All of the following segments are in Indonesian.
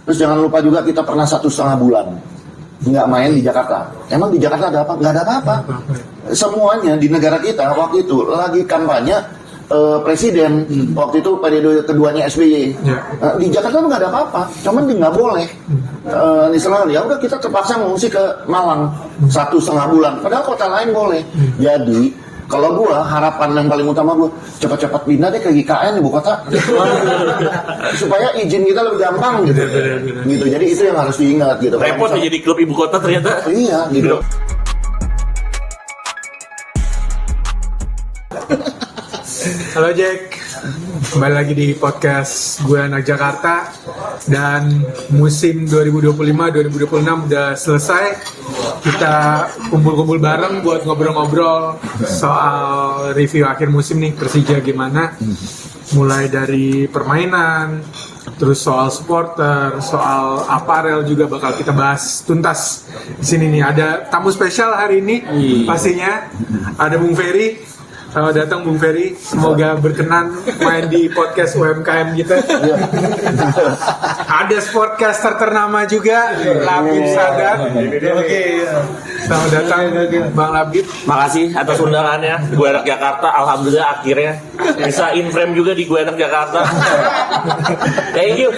Terus jangan lupa juga kita pernah 1,5 bulan nggak main di Jakarta. Emang di Jakarta ada apa? Nggak ada apa-apa. Semuanya di negara kita waktu itu lagi kampanye presiden. Waktu itu periode keduanya SBY. Di Jakarta nggak ada apa-apa, cuman nggak boleh. Misalnya ya udah kita terpaksa mengungsi ke Malang 1,5 bulan. Padahal kota lain boleh. Jadi kalau gua harapan yang paling utama gua cepat-cepat pindah deh ke GKN ibu kota supaya izin kita lebih gampang gitu. Gitu. Jadi itu yang harus diingat gitu. Repot jadi klub ibu kota ternyata. Iya gitu. Halo Jack, kembali lagi di podcast gue anak Jakarta. Dan musim 2025-2026 udah selesai. Kita kumpul-kumpul bareng buat ngobrol-ngobrol soal review akhir musim nih Persija gimana. Mulai dari permainan, terus soal supporter, soal aparel juga bakal kita bahas tuntas. Di sini nih ada tamu spesial hari ini, pastinya ada Bung Ferry. Selamat datang Bung Ferry, semoga berkenan main di podcast UMKM kita. Ada sportcaster ternama juga, Labib Sadat. Oke, selamat datang Bang Labib. Makasih atas undangannya, Gue Anak Jakarta. Alhamdulillah akhirnya bisa in frame juga di Gue Anak Jakarta. Thank you.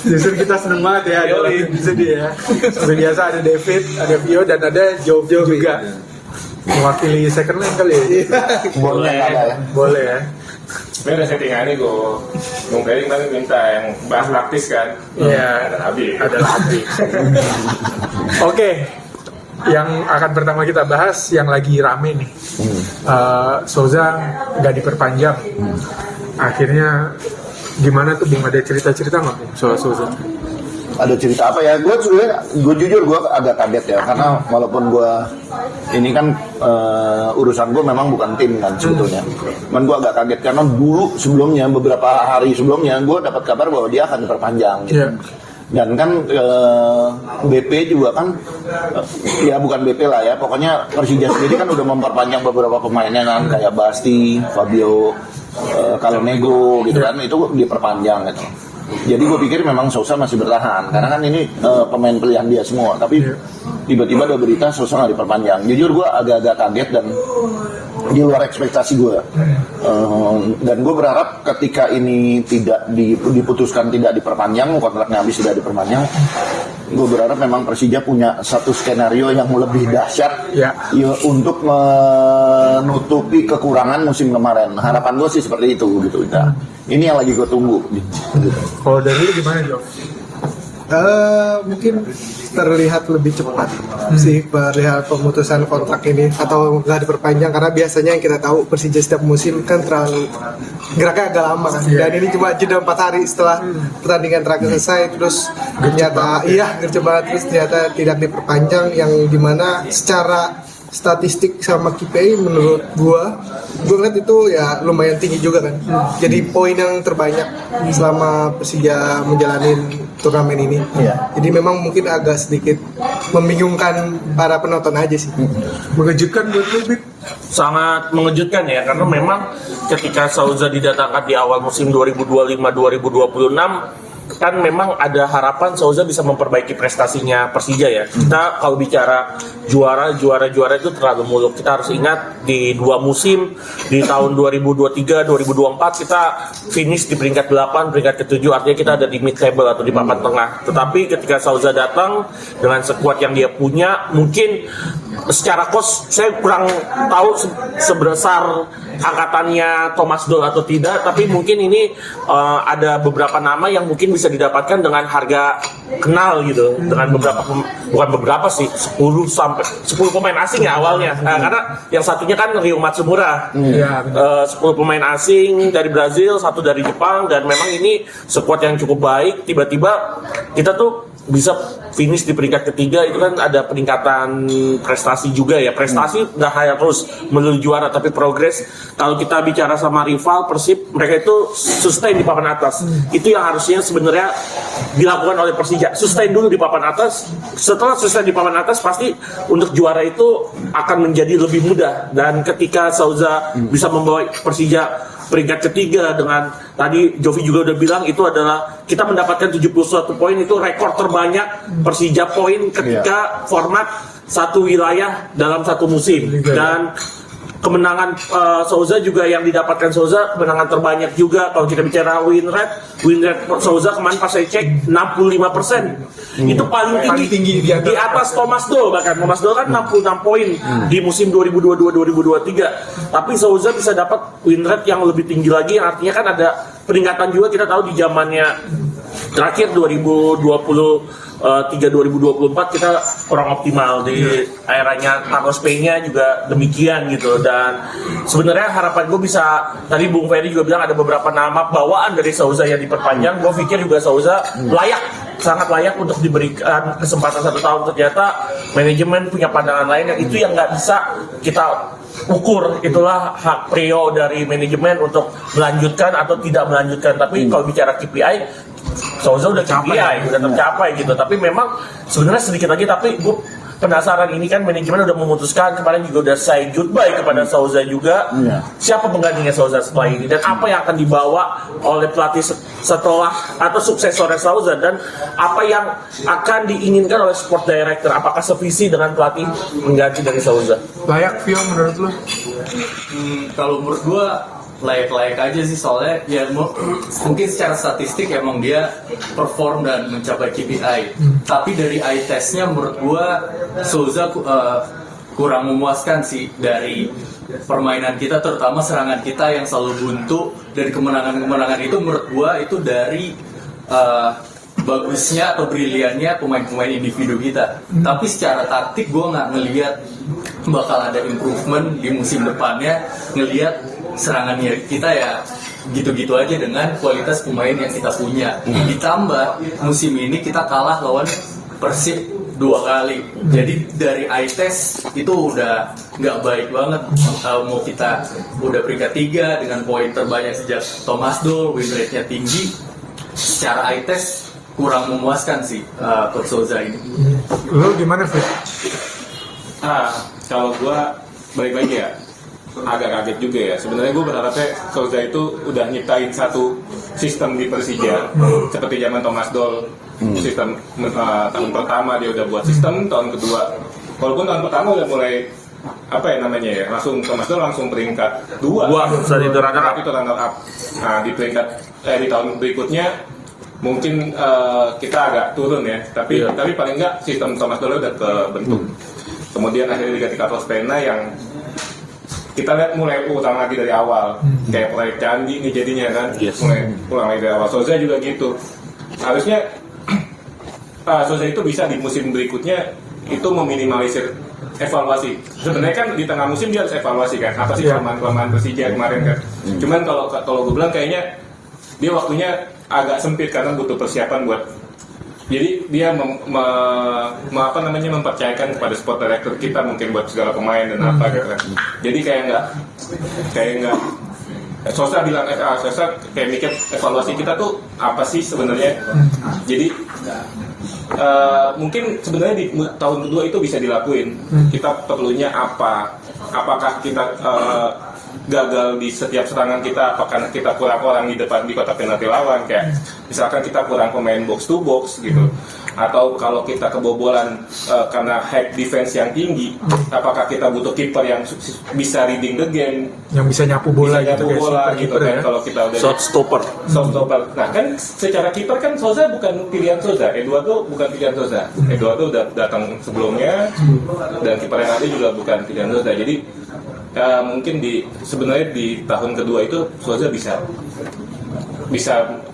Justru kita seneng banget ya, ada Labib di sini ya. Seperti biasa ada David, ada Vio, dan ada Joe juga. Mewakili second line kali ya? Boleh ya. Ini ada settingannya gue. Bung Ferry kemarin minta yang bahas praktis kan? Iya. Ada Labib. Oke. Yang akan pertama kita bahas yang lagi rame nih. Souza nggak diperpanjang. Akhirnya gimana tuh Bung? Ada cerita-cerita nggak Bung soal Souza? Ada cerita apa ya? Gue jujur gue agak kaget ya, karena walaupun gue ini kan urusan gue memang bukan tim kan sebetulnya. Cuman gue agak kaget karena dulu sebelumnya, beberapa hari sebelumnya gue dapat kabar bahwa dia akan diperpanjang. Gitu. Dan kan BP juga kan, ya bukan BP lah ya, pokoknya Persija sendiri kan udah memperpanjang beberapa pemainnya kan, kayak Basti, Fabio, Kalonego gitu kan, itu diperpanjang gitu. Jadi gue pikir memang Souza masih bertahan karena kan ini pemain pilihan dia semua. Tapi tiba-tiba ada berita Souza nggak diperpanjang. Jujur gue agak-agak kaget dan di luar ekspektasi gue. Dan gue berharap ketika ini tidak diputuskan tidak diperpanjang, kontraknya habis tidak diperpanjang, gue berharap memang Persija punya satu skenario yang lebih dahsyat ya, untuk menutupi kekurangan musim kemarin. Harapan gue sih seperti itu gitu. Nah, ini yang lagi gue tunggu. Gitu. Kalau dari lu gimana Jo? Mungkin terlihat lebih cepat sih perihal pemutusan kontrak ini atau nggak diperpanjang, karena biasanya yang kita tahu Persija setiap musim kan terlalu geraknya agak lama kan. Dan ini cuma jeda 4 hari setelah pertandingan terakhir selesai, terus ternyata gercep banget, terus ternyata tidak diperpanjang, yang dimana secara statistik sama KPI menurut gue ngeliat itu ya lumayan tinggi juga kan. Jadi poin yang terbanyak selama Persija menjalanin turnamen ini. Jadi memang mungkin agak sedikit membingungkan para penonton aja sih. Mengejutkan buat lu, Bib? Sangat mengejutkan ya, karena memang ketika Souza didatangkan di awal musim 2025-2026 kan memang ada harapan Souza bisa memperbaiki prestasinya Persija ya. Kita kalau bicara juara itu terlalu muluk. Kita harus ingat di 2 musim, di tahun 2023-2024 kita finish di peringkat 8, peringkat ke-7, artinya kita ada di mid table atau di papan tengah. Tetapi ketika Souza datang dengan sekuat yang dia punya, mungkin secara cost saya kurang tahu sebesar angkatannya Thomas Doll atau tidak, tapi mungkin ini ada beberapa nama yang mungkin bisa didapatkan dengan harga kenal gitu, dengan bukan beberapa sih, 10 pemain asing ya awalnya. Karena yang satunya kan Ryo Matsumura, 10 pemain asing dari Brazil, 1 dari Jepang, dan memang ini squad yang cukup baik. Tiba-tiba kita tuh bisa finish di peringkat ketiga, itu kan ada peningkatan prestasi juga ya. Prestasi nggak hanya terus menuju juara, tapi progres. Kalau kita bicara sama rival Persib, mereka itu sustain di papan atas. Itu yang harusnya sebenarnya dilakukan oleh Persija. Sustain dulu di papan atas. Setelah sustain di papan atas, pasti untuk juara itu akan menjadi lebih mudah. Dan ketika Souza bisa membawa Persija peringkat ketiga dengan tadi Jovi juga udah bilang itu adalah kita mendapatkan 71 poin, itu rekor terbanyak Persija poin ketika format satu wilayah dalam satu musim. Dan kemenangan Souza juga yang didapatkan Souza kemenangan terbanyak juga. Kalau kita bicara win rate Souza kemarin pas saya cek 65%. Itu paling tinggi di atas Thomas Doll, bahkan Thomas Doll kan 66 poin di musim 2022-2023. Tapi Souza bisa dapat win rate yang lebih tinggi lagi, yang artinya kan ada peningkatan juga. Kita tahu di zamannya terakhir 2024 kita kurang optimal, di eranya Carlos Peña juga demikian gitu. Dan sebenarnya harapan gue bisa, tadi Bung Ferry juga bilang ada beberapa nama bawaan dari Souza yang diperpanjang. Gue pikir juga Souza sangat layak untuk diberikan kesempatan 1 tahun. Ternyata manajemen punya pandangan lain yang itu yang nggak bisa kita ukur. Itulah hak prio dari manajemen untuk melanjutkan atau tidak melanjutkan. Tapi kalau bicara KPI, Souza udah KPI, udah tercapai gitu. Tapi memang sebenarnya sedikit lagi, tapi gue penasaran, ini kan manajemen udah memutuskan, kemarin juga udah say goodbye kepada Souza juga. Siapa penggantinya Souza setelah ini, dan apa yang akan dibawa oleh pelatih setelah atau suksesornya Souza, dan apa yang akan diinginkan oleh sport director? Apakah sevisi dengan pelatih mengganti dari Souza? Layak Vio menurut lu? Kalau menurut gua layak-layak aja sih, soalnya ya mungkin secara statistik emang dia perform dan mencapai KPI. Tapi dari eye testnya menurut gua Souza kurang memuaskan sih dari permainan kita, terutama serangan kita yang selalu buntu. Dan kemenangan-kemenangan itu menurut gua itu dari bagusnya atau briliannya pemain-pemain individu kita. Tapi secara taktik gue nggak ngelihat bakal ada improvement di musim depannya. Ngelihat serangannya kita ya gitu-gitu aja dengan kualitas pemain yang kita punya. Ditambah musim ini kita kalah lawan Persib 2 kali. Jadi dari eye test itu udah nggak baik banget. Mau kita udah peringkat 3 dengan poin terbanyak sejak Thomas Doll, win rate-nya tinggi, secara eye test kurang memuaskan sih Coach Souza ini. Lu gimana, Fit? Kalau gue balik-balik ya, agak kaget juga ya. Sebenarnya gue berharapnya Souza itu udah nyiptain satu sistem di Persija seperti zaman Thomas Doll. Sistem tahun pertama dia udah buat sistem, tahun kedua walaupun tahun pertama udah mulai langsung Thomas Doll langsung peringkat 2 saat itu runner up. Nah di peringkat di tahun berikutnya mungkin kita agak turun ya, tapi paling enggak sistem Thomas Doll udah terbentuk. Kemudian akhirnya diganti Carlos Peña yang kita lihat mulai ulang lagi dari awal, kayak proyek Candi nih jadinya kan, mulai ulang lagi dari awal. Souza juga gitu. Harusnya Souza itu bisa di musim berikutnya itu meminimalisir evaluasi. Sebenarnya kan di tengah musim dia harus evaluasi kan, apa sih kelemahan Persija kemarin kan. Cuman kalau gue bilang kayaknya dia waktunya agak sempit karena butuh persiapan buat. Jadi dia mempercayakan kepada sport director kita mungkin buat segala pemain dan apa gitu kan. Jadi kayak enggak Souza bilang Souza kayak mikir evaluasi kita tuh apa sih sebenarnya. Jadi mungkin sebenarnya di tahun kedua itu bisa dilakuin. Kita perlunya apa? Apakah kita gagal di setiap serangan kita, apakah kita kurang orang di depan di kotak penalti lawan, kayak misalkan kita kurang pemain box to box gitu, atau kalau kita kebobolan karena hack defense yang tinggi, apakah kita butuh kiper yang bisa reading the game, yang bisa nyapu bola gitu kan ya? Kalau kita udah shot stopper. Nah kan secara kiper kan Souza bukan pilihan Souza, Eduardo bukan pilihan Souza. Eduardo udah datang sebelumnya dan kiper yang ada juga bukan pilihan Souza. Jadi mungkin sebenarnya di tahun kedua itu Souza bisa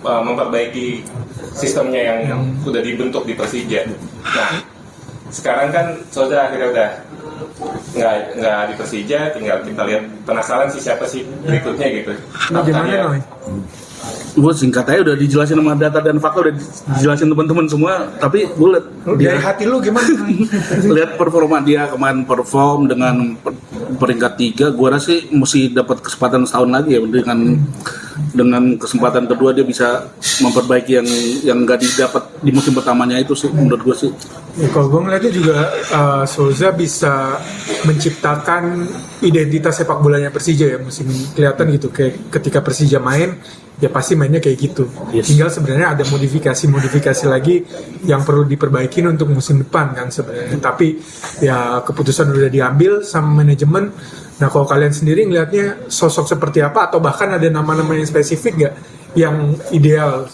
memperbaiki sistemnya yang sudah dibentuk di Persija. Nah sekarang kan Souza akhirnya udah nggak di Persija, tinggal kita lihat, penasaran sih siapa sih berikutnya gitu. Gimana Noy? Gue singkat aja udah dijelasin sama data dan fakta, udah dijelasin teman-teman semua. Tapi gue lihat Dari hati lu gimana? lihat performa dia kemarin, perform dengan peringkat 3. Gue rasa sih mesti dapat kesempatan setahun lagi ya dengan dengan kesempatan kedua dia bisa memperbaiki yang nggak didapat di musim pertamanya itu sih menurut gue sih. Ya, kalau gue ngeliatnya juga Souza bisa menciptakan identitas sepak bolanya Persija ya musim ini. Kelihatan gitu kayak ketika Persija main ya pasti mainnya kayak gitu. Tinggal sebenarnya ada modifikasi lagi yang perlu diperbaiki untuk musim depan kan sebenarnya. Tapi ya keputusan udah diambil sama manajemen. Nah kalau kalian sendiri ngelihatnya sosok seperti apa atau bahkan ada nama-nama yang spesifik nggak yang ideal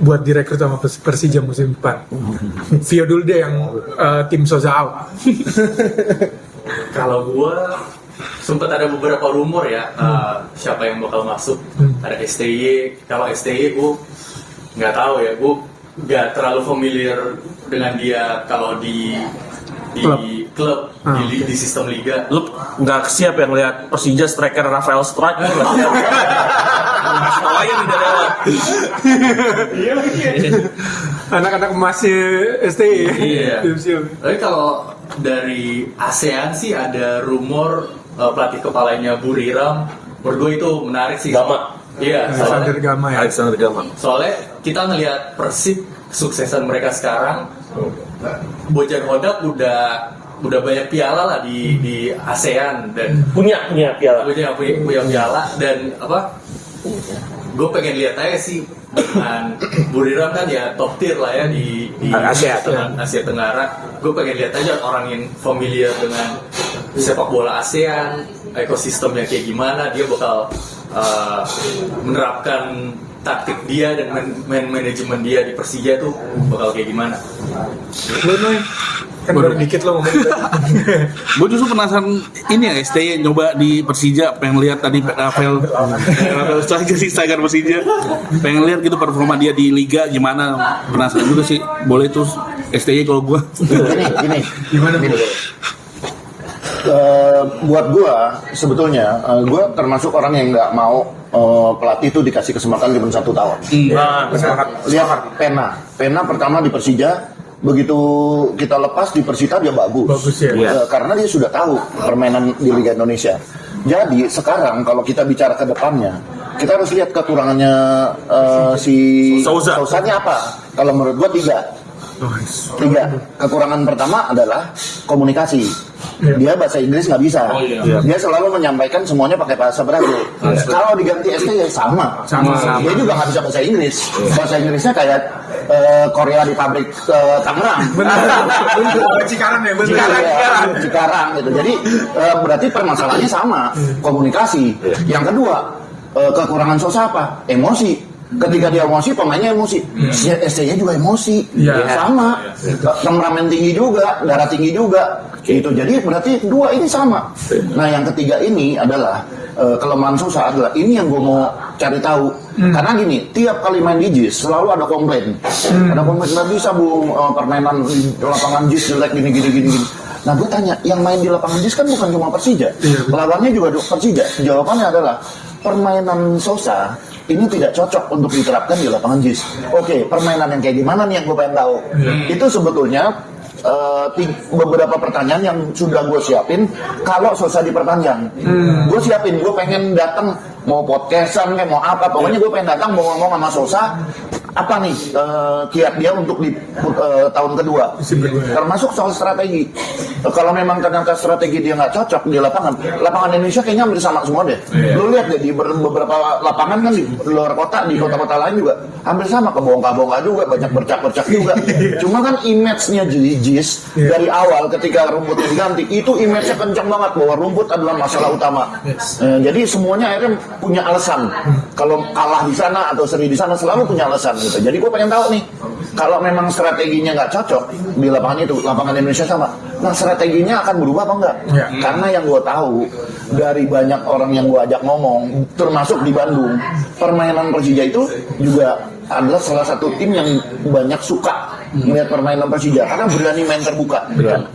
buat direkrut sama Persija musim depan? Vio dulu deh yang tim Souza out. Kalau gue sempat ada beberapa rumor ya siapa yang bakal masuk. Ada STY. Kalau STY gue nggak tahu ya, gue nggak terlalu familiar dengan dia kalau di klub di sistem liga. Lu nggak siap yang lihat Persija striker Rafael Struijk nggak siap. Masalahnya di dalam. Anak-anak emasnya STI. Iya. Siap. Tapi kalau dari ASEAN sih ada rumor pelatih kepalanya Buriram. Menurut gue itu menarik sih. Gama. Iya. Alexander Gama ya. Alexander Gama. Soalnya kita ngelihat Persib kesuksesan mereka sekarang. Bojan Hodak udah banyak piala lah di ASEAN dan Punya piala. punya piala dan apa? Gue pengen lihat aja sih dengan Buriram kan ya top tier lah ya di Asia Tenggara. Gue pengen lihat aja orang yang familiar dengan sepak bola ASEAN, ekosistemnya kayak gimana, dia bakal menerapkan taktik dia dan manajemen dia di Persija tuh bakal kayak gimana. Lu Noy, kan baru dikit lo ngomong. Gue justru penasaran ini ya STY nyoba di Persija, pengen lihat tadi Rafael Struijk jadi striker Persija, pengen lihat gitu performa dia di Liga gimana, penasaran juga sih. Boleh tuh STY kalau gue. Gini. Gimana Bu? Buat gua sebetulnya gua termasuk orang yang nggak mau pelatih itu dikasih kesempatan cuma 1 tahun. Lihat Pena pertama di Persija, begitu kita lepas di Persita dia bagus ya. Karena dia sudah tahu permainan di Liga Indonesia. Jadi sekarang kalau kita bicara ke depannya, kita harus lihat kekurangannya si Souzanya apa. Kalau menurut gua 3 kekurangan pertama adalah komunikasi. Dia bahasa Inggris nggak bisa. Dia selalu menyampaikan semuanya pakai bahasa Brazil. Kalau diganti ST ya sama. Dia juga nggak bisa bahasa Inggris. Bahasa Inggrisnya kayak Korea di pabrik Tangerang. Cikarang gitu. Jadi berarti permasalahannya sama, komunikasi. Yang kedua, kekurangan Souza apa? Emosi. Ketika dia emosi, pemainnya emosi. ST-nya juga emosi. Sama. Temperamen tinggi juga, darah tinggi juga. Gitu. Jadi berarti 2 ini sama. Nah, yang ketiga ini adalah kelemahan Souza adalah ini yang gue mau cari tahu. Karena gini, tiap kali main di JIS selalu ada komplain. Ada komplain nggak bisa Bu, permainan di lapangan JIS jelek gini. Nah, gue tanya, yang main di lapangan JIS kan bukan cuma Persija. Lawannya juga Persija. Jawabannya adalah permainan Souza ini tidak cocok untuk diterapkan di lapangan JIS. Oke, permainan yang kayak gimana nih yang gue pengen tahu. Itu sebetulnya beberapa pertanyaan yang sudah gue siapin kalau Souza diperpanjang. Gue siapin, gue pengen datang mau podcastan kayak mau apa, pokoknya gue pengen datang mau ngomong sama Souza apa nih kiat dia untuk di tahun kedua, termasuk soal strategi. Kalau memang ternyata strategi dia nggak cocok di lapangan Indonesia kayaknya hampir sama semua deh. Lu lihat deh di beberapa lapangan kan di luar kota, di kota-kota lain juga hampir sama, kebongkar-bongkar juga, banyak bercak-bercak juga. Cuma kan image-nya JIS dari awal ketika rumputnya diganti itu image-nya kencang banget bahwa rumput adalah masalah utama. Jadi semuanya akhirnya punya alasan. Kalau kalah di sana atau seri di sana selalu punya alasan gitu. Jadi gue pengen tahu nih, kalau memang strateginya nggak cocok di lapangan itu, lapangan Indonesia sama, nah strateginya akan berubah apa enggak? Karena yang gue tahu dari banyak orang yang gue ajak ngomong, termasuk di Bandung, permainan Persija itu juga adalah salah satu tim yang banyak suka melihat permainan Persija karena berani main terbuka.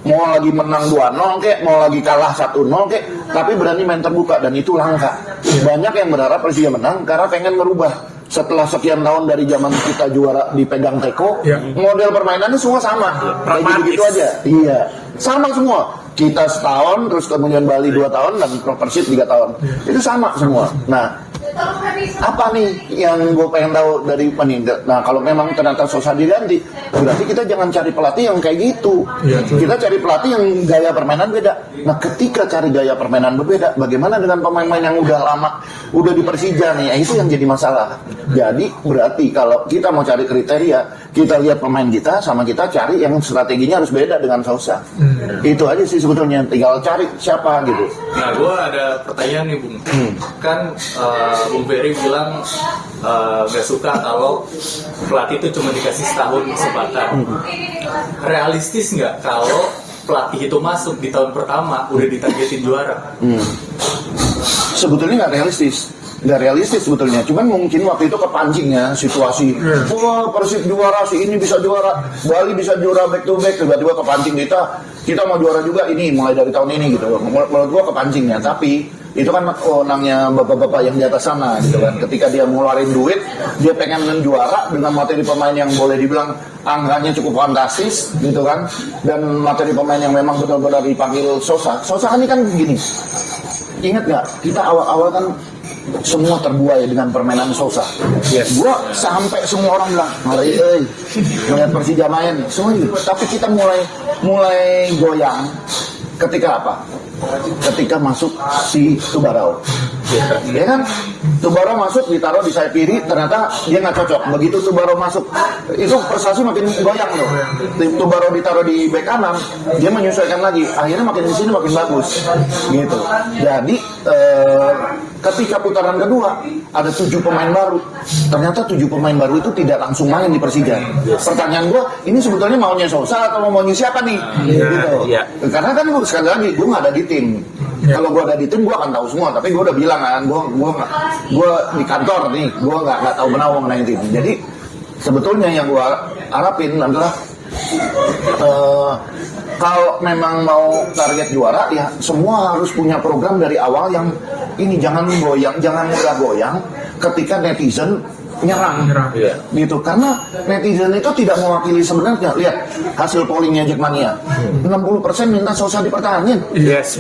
Mau lagi menang 2-0 kek, mau lagi kalah 1-0 kek, tapi berani main terbuka dan itu langka. Banyak yang berharap Persija menang karena pengen merubah. Setelah sekian tahun dari zaman kita juara dipegang Teko, model permainannya semua sama, kayak gitu aja. Iya, sama semua. Kita setahun, terus kemudian Bali 2 tahun dan Persib 3 tahun. Itu sama semua. Nah, apa nih yang gue pengen tahu dari Panindra? Nah kalau memang ternyata Sosa diganti, berarti kita jangan cari pelatih yang kayak gitu. Kita cari pelatih yang gaya permainan beda. Nah ketika cari gaya permainan berbeda, bagaimana dengan pemain-pemain yang udah lama, udah di Persija nih? Itu yang jadi masalah. Jadi berarti kalau kita mau cari kriteria, kita lihat pemain kita sama kita cari yang strateginya harus beda dengan Sosa. Itu aja sih sebetulnya. Tinggal cari siapa gitu. Nah, gue ada pertanyaan nih, Bung. Kan Bung Ferry bilang gak suka kalau pelatih itu cuma dikasih setahun kesempatan. Realistis nggak kalau pelatih itu masuk di tahun pertama udah ditargetin juara? Sebetulnya nggak realistis sebetulnya, cuman mungkin waktu itu kepancingnya situasi, wah Persib juara, si ini bisa juara, Bali bisa juara back to back, tiba-tiba kepancing kita mau juara juga ini mulai dari tahun ini gitu. Menurut gua kepancingnya, tapi itu kan wewenangnya bapak-bapak yang di atas sana gitu kan. Ketika dia ngeluarin duit, dia pengen menjuara dengan materi pemain yang boleh dibilang angkanya cukup fantastis gitu kan, dan materi pemain yang memang benar-benar dipanggil Sosa kan ini kan gini. Ingat nggak, kita awal-awal kan semua terbuai dengan permainan Sosa. Gua sampai semua orang bilang, ngeri melihat Persija main, semua gitu. Tapi kita mulai goyang ketika apa? Ketika masuk si Tubarao. Ya kan? Tubarao masuk, ditaruh di sayap kiri, ternyata dia nggak cocok. Begitu Tubarao masuk, itu prestasi makin goyang loh. Tubarao ditaruh di bek kanan, dia menyesuaikan lagi. Akhirnya makin di sini makin bagus, gitu. Jadi ketika putaran kedua ada 7 pemain baru. Ternyata 7 pemain baru itu tidak langsung main di Persija. Pertanyaan gua, ini sebetulnya maunya Sosa atau maunya siapa nih? Gitu. Karena kan sekali lagi gua nggak ada di tim. Kalau gue ada di tim, gue akan tahu semua. Tapi gue udah bilang kan, gue di kantor nih, gue nggak tahu menau mengenai tim. Jadi sebetulnya yang gue harapin adalah kalau memang mau target juara, ya semua harus punya program dari awal yang ini, jangan goyang, jangan mudah goyang ketika netizen nyerang. Gitu. Karena netizen itu tidak mewakili sebenarnya. Lihat hasil pollingnya Jackmania, 60% minta Sosa dipertahankan.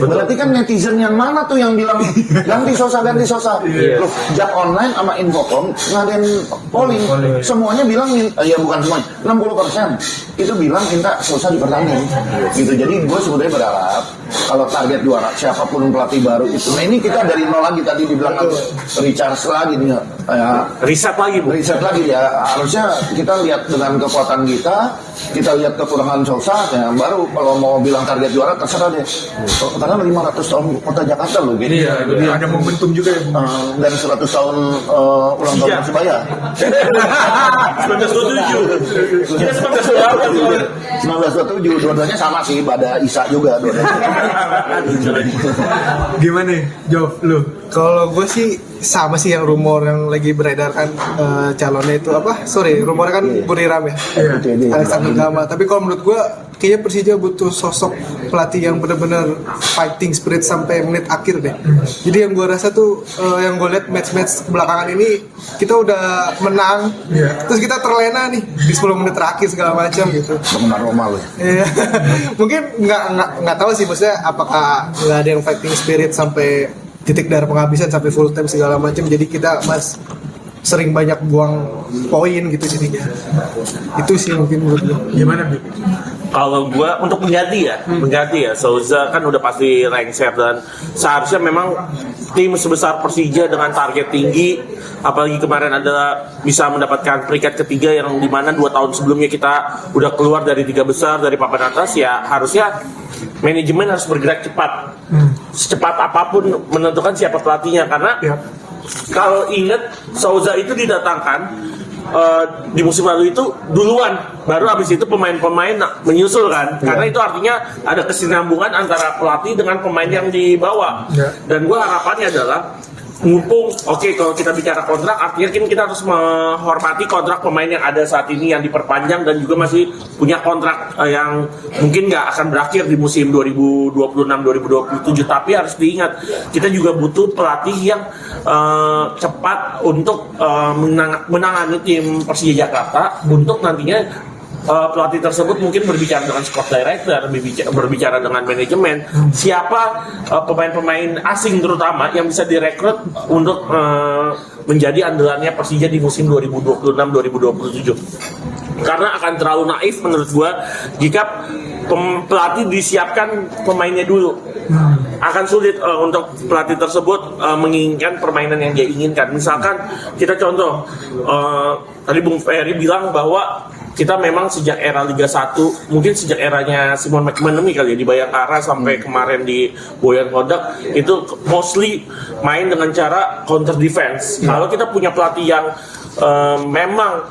Berarti kan netizen yang mana tuh yang bilang ganti Sosa. Loh, Jak Online sama Infocom ngadain polling, semuanya bilang, ya bukan semuanya, 60% itu bilang minta Sosa dipertahankan. Gitu. Jadi gue sebetulnya berharap kalau target juara siapapun pelatih baru itu, nah ini kita dari nol lagi, tadi dibilang Richards lagi nih, riset lagi ya. Harusnya kita lihat dengan kekuatan kita lihat kekurangan Sosa, ya baru kalau mau bilang target juara terserah deh. Karena 500 tahun kota Jakarta loh gitu. Iya, ada momentum juga ya. Dan 100 tahun ulang tahun Persibaya. 1927. Kita 1927, dua-duanya sama sih, Bada Isa juga Gimana nih, Jov, lu? Kalau gue sih sama sih yang rumor yang lagi beredar kan, calonnya itu apa? Rumornya kan Buriram ya, Alexander Gama. Tapi kalau menurut gue, kayaknya Persija butuh sosok pelatih yang benar-benar fighting spirit sampai menit akhir deh. Jadi yang gue rasa tuh, yang gue lihat match-match belakangan ini, kita udah menang, terus kita terlena nih di 10 menit terakhir segala macam gitu. Penggemar Roma loh. Mungkin nggak tahu sih, maksudnya apakah nggak ada yang fighting spirit sampai titik darah penghabisan sampai full time segala macam, jadi kita sering banyak buang poin gitu jadinya. Itu sih mungkin menurut gue. Gimana, Bib? Kalau gue untuk mengganti ya, Souza kan udah pasti lengser, dan seharusnya memang tim sebesar Persija dengan target tinggi, apalagi kemarin adalah bisa mendapatkan peringkat ketiga yang dimana 2 tahun sebelumnya kita udah keluar dari 3 besar dari papan atas, ya harusnya manajemen harus bergerak cepat, secepat apapun menentukan siapa pelatihnya. Karena kalau ingat, Souza itu didatangkan di musim lalu itu duluan, baru habis itu pemain-pemain menyusul kan, karena itu artinya ada kesinambungan antara pelatih dengan pemain yang dibawa. Dan gue harapannya adalah mumpung kalau kita bicara kontrak, artinya kita harus menghormati kontrak pemain yang ada saat ini yang diperpanjang dan juga masih punya kontrak yang mungkin nggak akan berakhir di musim 2026-2027. Tapi harus diingat, kita juga butuh pelatih yang cepat untuk menangani tim Persija Jakarta untuk nantinya pelatih tersebut mungkin berbicara dengan sport director, berbicara dengan manajemen, siapa pemain-pemain asing terutama yang bisa direkrut untuk menjadi andalannya Persija di musim 2026-2027. Karena akan terlalu naif menurut gua jika pelatih disiapkan pemainnya dulu. Akan sulit untuk pelatih tersebut menginginkan permainan yang dia inginkan. Misalkan kita contoh, tadi Bung Ferry bilang bahwa kita memang sejak era Liga 1, mungkin sejak eranya Simon McManamy kali ya, di Bayangkara sampai kemarin di Boyan Hodak, itu mostly main dengan cara counter defense. Kalau kita punya pelatih yang memang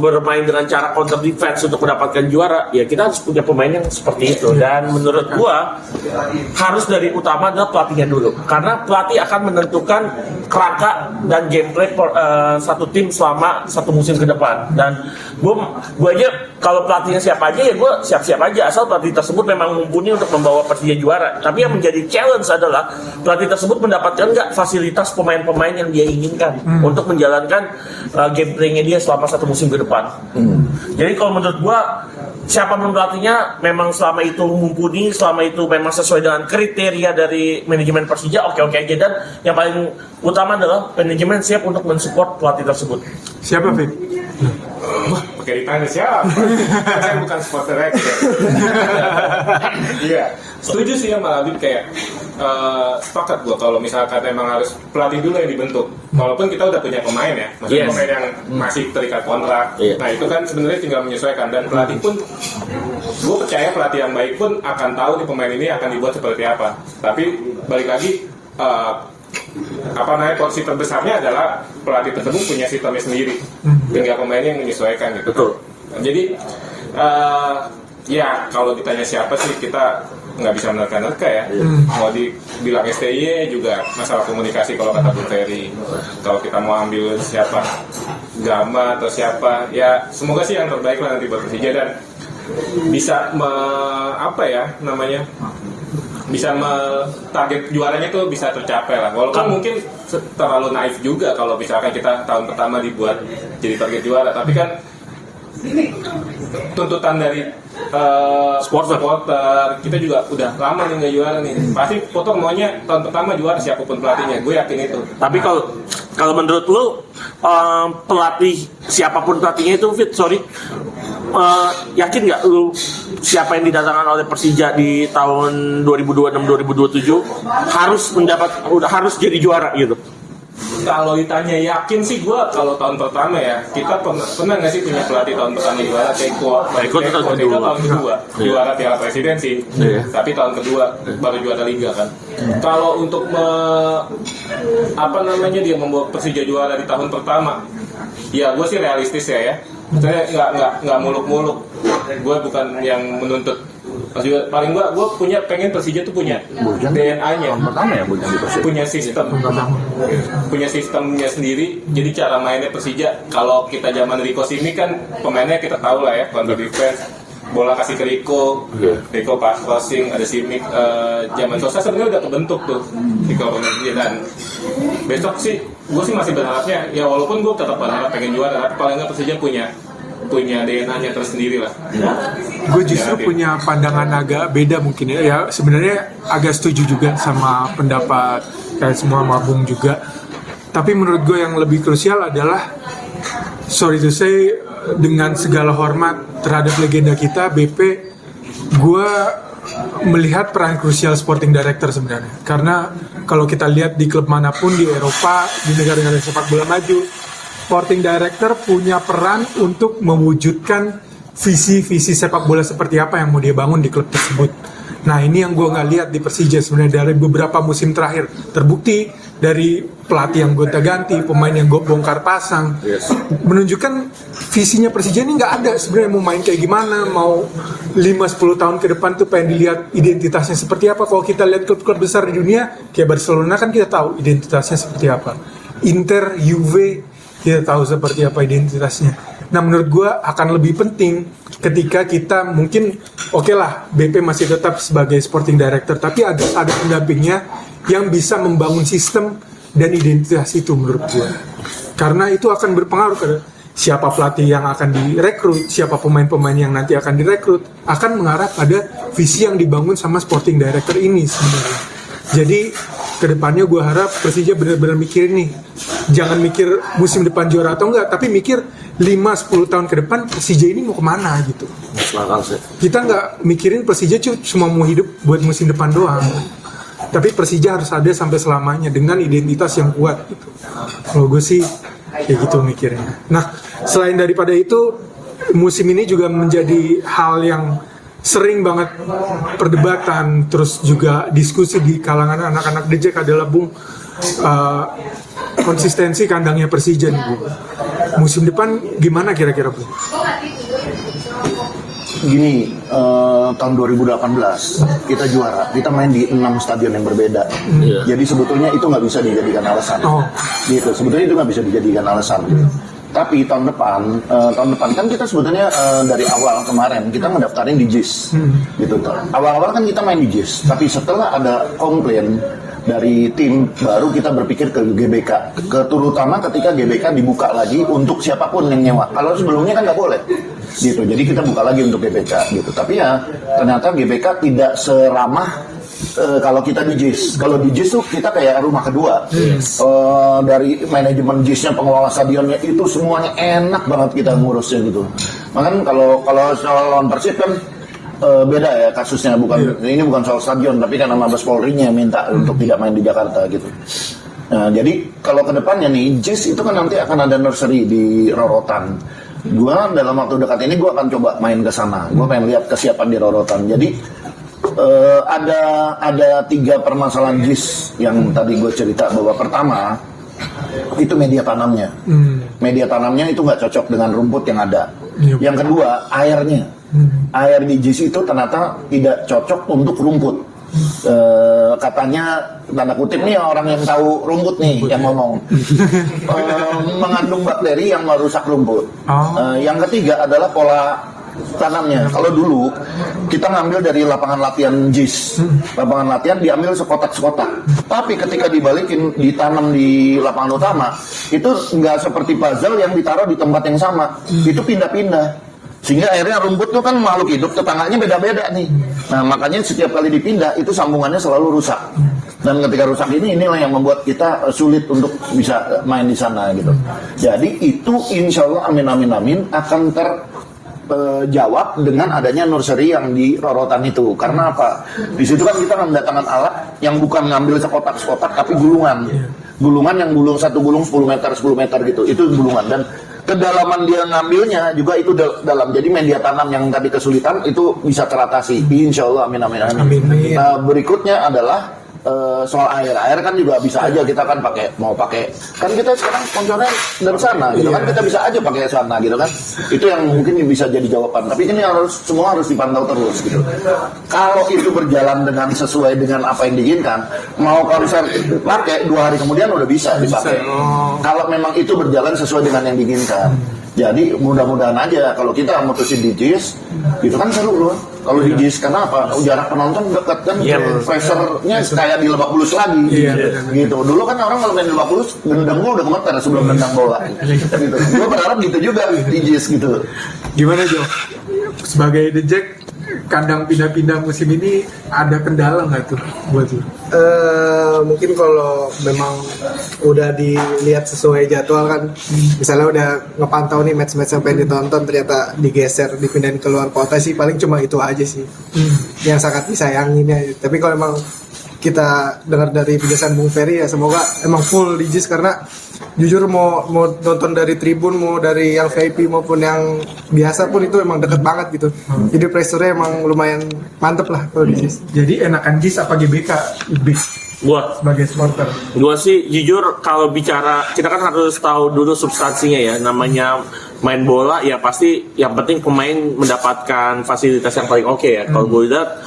bermain dengan cara counter defense untuk mendapatkan juara, ya kita harus punya pemain yang seperti itu. Dan menurut gua harus dari utama adalah pelatihnya dulu, karena pelatih akan menentukan kerangka dan gameplay satu tim selama satu musim ke depan. Dan gua aja kalau pelatihnya siapa aja ya gua siap-siap aja asal pelatih tersebut memang mumpuni untuk membawa Persija juara. Tapi yang menjadi challenge adalah pelatih tersebut mendapatkan nggak fasilitas pemain-pemain yang dia inginkan untuk menjalankan gameplaynya dia selama satu musim ke depan. Jadi kalau menurut gua siapapun pelatihnya memang selama itu mumpuni, selama itu memang sesuai dengan kriteria dari manajemen Persija, oke-oke aja. Dan yang paling utama adalah manajemen siap untuk mensupport pelatih tersebut. Siapa, Fit? Wah, pakai ditanya siapa? Saya bukan sport director. Iya, setuju sih sama Habib, kayak sepakat gua kalau misalkan emang harus pelatih dulu yang dibentuk. Walaupun kita udah punya pemain ya, maksudnya pemain yang masih terikat kontrak. Nah itu kan sebenarnya tinggal menyesuaikan, dan pelatih pun, gue percaya pelatih yang baik pun akan tahu nih pemain ini akan dibuat seperti apa. Tapi balik lagi, porsi terbesarnya adalah pelatih tersebut punya sistemnya sendiri, tinggal pemainnya yang menyesuaikan gitu. Betul. Jadi ya kalau ditanya siapa sih, kita nggak bisa menerka-nerka ya. Mau dibilang STY juga masalah komunikasi kalau kata Bu Ferry. Kalau kita mau ambil siapa, Gama atau siapa, ya semoga sih yang terbaik lah nanti buat Persija dan bisa bisa target juaranya tuh bisa tercapai lah. Walaupun mungkin terlalu naif juga kalau misalkan kita tahun pertama dibuat jadi target juara, tapi kan tuntutan dari supporter kita juga udah lama nih nggak juara nih. Pasti Potong maunya tahun pertama juara siapapun pelatihnya, gue yakin itu. Tapi kalau menurut lu pelatih siapapun pelatihnya itu, Fit, yakin nggak lu siapa yang didatangkan oleh Persija di tahun 2026-2027 harus jadi juara gitu? Kalau ditanya yakin sih gue, kalau tahun pertama ya, kita pernah nggak sih punya pelatih tahun pertama juara? Teko tahun kedua juara Piala Presiden sih, tapi tahun kedua baru juara Liga kan. Kalau untuk dia membawa Persija juara di tahun pertama, ya gue sih realistis ya. Saya nggak muluk-muluk. Gue bukan yang menuntut. Paling gue pengen Persija tuh punya DNA-nya. Pertama ya punya punya sistemnya sendiri. Jadi cara mainnya Persija, kalau kita zaman Rico Simic kan pemainnya kita tahu lah ya, counter defense, bola kasih ke Rico pas crossing, ada Simic. Zaman Sosa sebenarnya udah kebentuk tuh Rico Ronaldo. Dan besok sih gue sih masih berharapnya ya, walaupun gue tetap berharap pengen juara, tapi paling nggak Persija punya DNA-nya tersendiri lah. Gue justru punya pandangan agak beda mungkin ya. Ya sebenarnya agak setuju juga sama pendapat kayak semua Mabung juga. Tapi menurut gue yang lebih krusial adalah, sorry to say, dengan segala hormat terhadap legenda kita BP, gue melihat peran krusial sporting director sebenarnya. Karena kalau kita lihat di klub manapun di Eropa, di negara-negara sepak bola maju, sporting director punya peran untuk mewujudkan visi-visi sepak bola seperti apa yang mau dia bangun di klub tersebut. Nah ini yang gue nggak lihat di Persija sebenarnya dari beberapa musim terakhir. Terbukti dari pelatih yang gonta-ganti, pemain yang bongkar pasang, menunjukkan visinya Persija ini nggak ada sebenarnya, mau main kayak gimana, mau 5-10 tahun ke depan tuh pengen dilihat identitasnya seperti apa. Kalau kita lihat klub-klub besar di dunia kayak Barcelona kan kita tahu identitasnya seperti apa, Inter, Juve kita tahu seperti apa identitasnya. Nah menurut gue akan lebih penting ketika kita mungkin oke lah BP masih tetap sebagai sporting director, tapi ada pendampingnya yang bisa membangun sistem dan identitas itu menurut gue. Karena itu akan berpengaruh siapa pelatih yang akan direkrut, siapa pemain-pemain yang nanti akan direkrut, akan mengarah pada visi yang dibangun sama sporting director ini sebenarnya. Jadi kedepannya gue harap Persija benar-benar mikir nih, jangan mikir musim depan juara atau enggak, tapi mikir 5-10 tahun ke depan Persija ini mau kemana gitu. Kita nggak mikirin Persija cuma mau hidup buat musim depan doang, tapi Persija harus ada sampai selamanya dengan identitas yang kuat gitu. Kalau gue sih kayak gitu mikirnya. Nah, selain daripada itu, musim ini juga menjadi hal yang sering banget perdebatan, terus juga diskusi di kalangan anak-anak The Jack adalah Bung, konsistensi kandangnya Persija nih Bung. Musim depan gimana kira-kira Bung? Gini, tahun 2018 kita juara, kita main di 6 stadion yang berbeda. Jadi sebetulnya itu nggak bisa dijadikan alasan. Gitu, sebetulnya itu nggak bisa dijadikan alasan. Tapi tahun depan kan kita sebetulnya dari awal kemarin kita ngedaftarin di JIS. Gitu. Awal-awal kan kita main di JIS, tapi setelah ada komplain dari tim baru kita berpikir ke GBK, terutama ketika GBK dibuka lagi untuk siapapun yang nyewa. Kalau sebelumnya kan nggak boleh, gitu. Jadi kita buka lagi untuk GBK, gitu. Tapi ya ternyata GBK tidak seramah kalau kita di JIS. Kalau di JIS tuh kita kayak rumah kedua. Dari manajemen JIS-nya, pengelola stadionnya itu semuanya enak banget kita ngurusnya gitu. Makanya kalau soal lawan Persib kan beda ya kasusnya, ini bukan soal stadion, tapi karena Mabes Polri-nya minta untuk tidak main di Jakarta gitu. Nah, jadi kalau ke depannya nih, JIS itu kan nanti akan ada nursery di Rorotan. Gua dalam waktu dekat ini gua akan coba main ke sana. Gua pengen lihat kesiapan di Rorotan. Jadi ada 3 permasalahan JIS yang tadi gue cerita, bahwa pertama itu media tanamnya. Media tanamnya itu nggak cocok dengan rumput yang ada. Yang kedua, airnya. Air di JIS itu ternyata tidak cocok untuk rumput. Katanya tanda kutip nih orang yang tahu rumput nih yang ngomong, mengandung bakteri yang merusak rumput. Yang ketiga adalah pola tanamnya. Kalau dulu kita ngambil dari lapangan latihan JIS, lapangan latihan diambil sekotak-sekotak, tapi ketika dibalikin ditanam di lapangan utama itu nggak seperti puzzle yang ditaruh di tempat yang sama, itu pindah-pindah. Sehingga akhirnya rumput itu kan makhluk hidup, tetangganya beda-beda nih. Nah makanya setiap kali dipindah itu sambungannya selalu rusak. Dan ketika rusak inilah yang membuat kita sulit untuk bisa main di sana gitu. Jadi itu insya Allah amin akan terjawab dengan adanya nursery yang di Rorotan itu. Karena apa? Di situ kan kita mendatangkan alat yang bukan ngambil sekotak-sekotak tapi gulungan. Gulungan yang gulung 1 gulung 10 meter gitu. Itu gulungan, dan kedalaman dia ngambilnya juga itu dalam. Jadi media tanam yang tadi kesulitan itu bisa teratasi, insya Allah, amin. Berikutnya adalah soal air kan juga bisa aja kita kan mau pakai kan kita sekarang sponsornya dari sana gitu kan, kita bisa aja pakai sana gitu kan. Itu yang mungkin bisa jadi jawaban, tapi ini semua harus dipantau terus gitu. Kalau itu berjalan sesuai dengan apa yang diinginkan, mau konser pakai 2 hari kemudian udah bisa dipakai. Kalau memang itu berjalan sesuai dengan yang diinginkan. Jadi mudah-mudahan aja kalau kita mutusin di JIS itu kan seru loh. Kalau di JIS kenapa? Jarak penonton dekat kan, pressure-nya kayak di Lebak Bulus lagi. Gitu. Dulu kan orang kalau main di Lebak Bulus gendang gua udah gemeter sebelum gendang bola. Gitu. Gua berharap gitu juga di JIS gitu. Gimana Jo? Sebagai The Jack, kandang pindah-pindah musim ini ada kendala nggak tuh buat lu? Mungkin kalau memang udah dilihat sesuai jadwal kan, misalnya udah ngepantau nih match-match yang pengen ditonton ternyata digeser, dipindahin ke luar kota sih, paling cuma itu aja sih yang sangat disayanginnya. Tapi kalau emang kita dengar dari penjelasan Bung Ferry ya, semoga emang full di JIS, karena jujur mau nonton dari tribun, mau dari yang VIP maupun yang biasa pun itu emang deket banget gitu. Jadi pressure-nya emang lumayan mantep lah kalau di JIS. Jadi enakan JIS apa GBK? Gua sebagai supporter. Gua sih jujur kalau bicara, kita kan harus tahu dulu substansinya ya. Namanya main bola ya pasti yang penting pemain mendapatkan fasilitas yang paling oke ya. Kalau gue lihat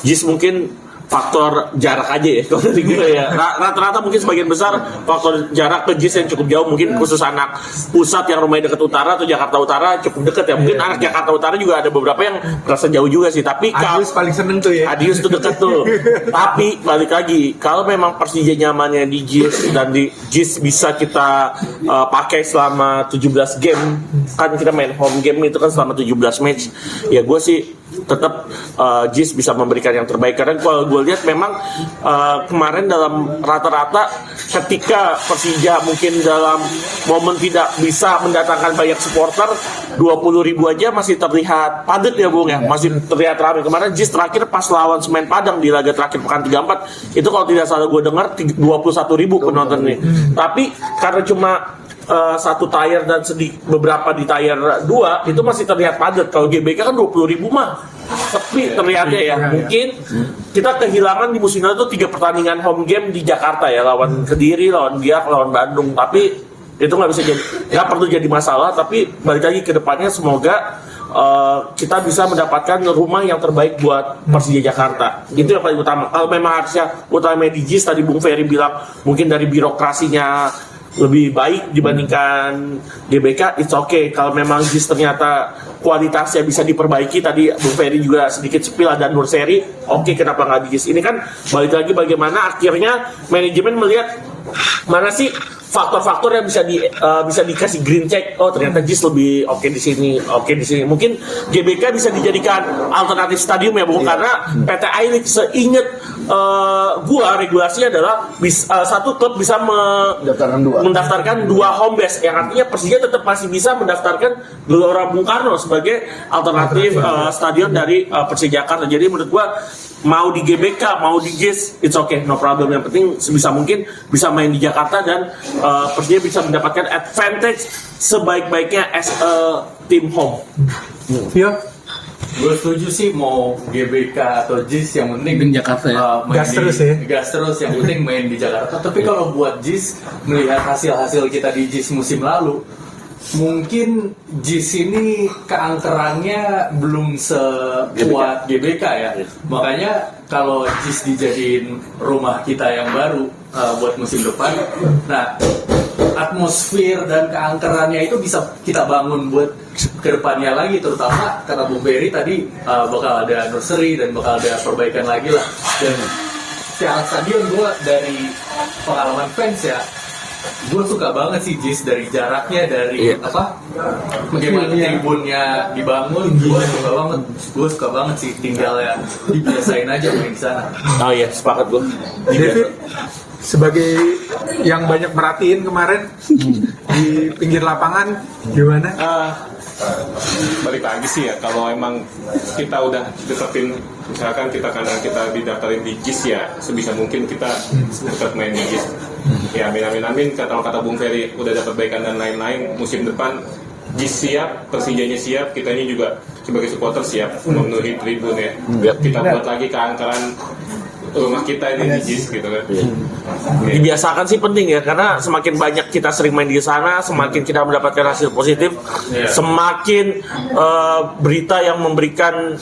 JIS mungkin faktor jarak aja ya kalau dari gue ya. Rata-rata mungkin sebagian besar faktor jarak ke JIS yang cukup jauh, mungkin khusus anak pusat yang rumahnya dekat utara atau Jakarta Utara cukup dekat ya. Mungkin anak Jakarta Utara juga ada beberapa yang merasa jauh juga sih, tapi Adius paling seneng tuh ya. Adius tuh dekat tuh. Tapi balik lagi, kalau memang Persija nyamannya di JIS dan di JIS bisa kita pakai selama 17 game, kan kita main home game itu kan selama 17 match, ya gue sih tetap JIS bisa memberikan yang terbaik. Karena kalau gue lihat memang kemarin dalam rata-rata ketika Persija mungkin dalam momen tidak bisa mendatangkan banyak supporter, 20.000 aja masih terlihat padat ya Bung ya, masih terlihat ramai. Kemarin JIS terakhir pas lawan Semen Padang di laga terakhir pekan 34 itu kalau tidak salah gue dengar 21.000 penonton nih. Tapi karena cuma satu tier dan beberapa di tier 2 itu masih terlihat padat. Kalau GBK kan 20.000 mah sepi terlihatnya ya. Mungkin kita kehilangan di musim lalu tuh 3 pertandingan home game di Jakarta ya, lawan Kediri, lawan Biak, lawan Bandung. Tapi itu nggak bisa jadi, nggak perlu jadi masalah. Tapi balik lagi ke depannya semoga kita bisa mendapatkan rumah yang terbaik buat Persija Jakarta. Itu yang paling utama. Kalau memang harusnya utama di JIS, tadi Bung Ferry bilang mungkin dari birokrasinya lebih baik dibandingkan GBK, it's okay. Kalau memang JIS ternyata kualitasnya bisa diperbaiki, tadi Bung Ferry juga sedikit spill ada Nur Seri, oke, kenapa nggak di JIS? Ini kan balik lagi bagaimana akhirnya manajemen melihat mana sih faktor-faktor yang bisa dikasih green check. Oh ternyata JIS lebih oke di sini, oke di sini. Mungkin GBK bisa dijadikan alternatif stadium ya Bung, karena PT Ailik seinget gua regulasinya adalah satu klub bisa mendaftarkan 2 home base, yang artinya Persija tetap masih bisa mendaftarkan Gelora Bung Karno sebagai alternatif stadion dari Persija Jakarta. Jadi menurut gua mau di GBK, mau di JIS, it's okay, no problem. Yang penting sebisa mungkin bisa main di Jakarta dan Persija bisa mendapatkan advantage sebaik-baiknya as a team home. Vio, Gue setuju sih mau GBK atau JIS, yang penting di Jakarta ya. Gas terus ya. Gas terus, yang penting main di Jakarta. Tapi kalau buat JIS, melihat hasil-hasil kita di JIS musim lalu, mungkin JIS ini keangkerannya belum sekuat GBK ya. Makanya kalau JIS dijadiin rumah kita yang baru buat musim depan, nah atmosfer dan keangkerannya itu bisa kita bangun buat kedepannya lagi, terutama kata Bung Ferry tadi bakal ada nursery dan bakal ada perbaikan lagi lah. Dan secara stadion, gue dari pengalaman fans ya, gue suka banget sih JIS, dari jaraknya, dari bagaimana tribunnya dibangun, gue suka banget sih, tinggal ya dibiasain aja main di sana. Oh iya, sepakat gue. David, sebagai yang banyak merhatiin kemarin di pinggir lapangan, gimana? Balik lagi sih ya, kalau emang kita udah deketin, misalkan karena kita didaftarin di JIS ya, sebisa mungkin kita deket main di JIS. Ya amin, kata Bung Ferry udah dapat perbaikan dan lain-lain, musim depan JIS siap, Persijanya siap, kitanya juga sebagai supporter siap memenuhi tribun ya. Kita buat lagi keangkeran rumah kita ini di JIS gitu kan. Dibiasakan sih penting ya, karena semakin banyak kita sering main di sana, semakin kita mendapatkan hasil positif, semakin berita yang memberikan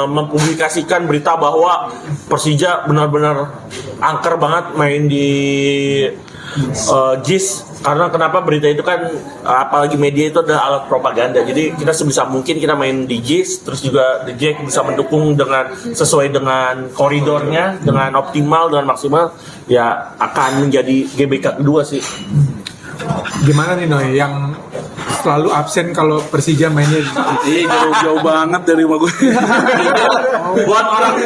mempublikasikan berita bahwa Persija benar-benar angker banget main di JIS. Karena kenapa berita itu kan, apalagi media itu adalah alat propaganda. Jadi kita sebisa mungkin kita main di JIS, terus juga The Jack bisa mendukung dengan sesuai dengan koridornya, dengan optimal, dengan maksimal, ya akan menjadi GBK kedua sih. Gimana nih Noy, yang selalu absen kalau Persija mainnya? Jauh banget dari rumah gue. Buat orang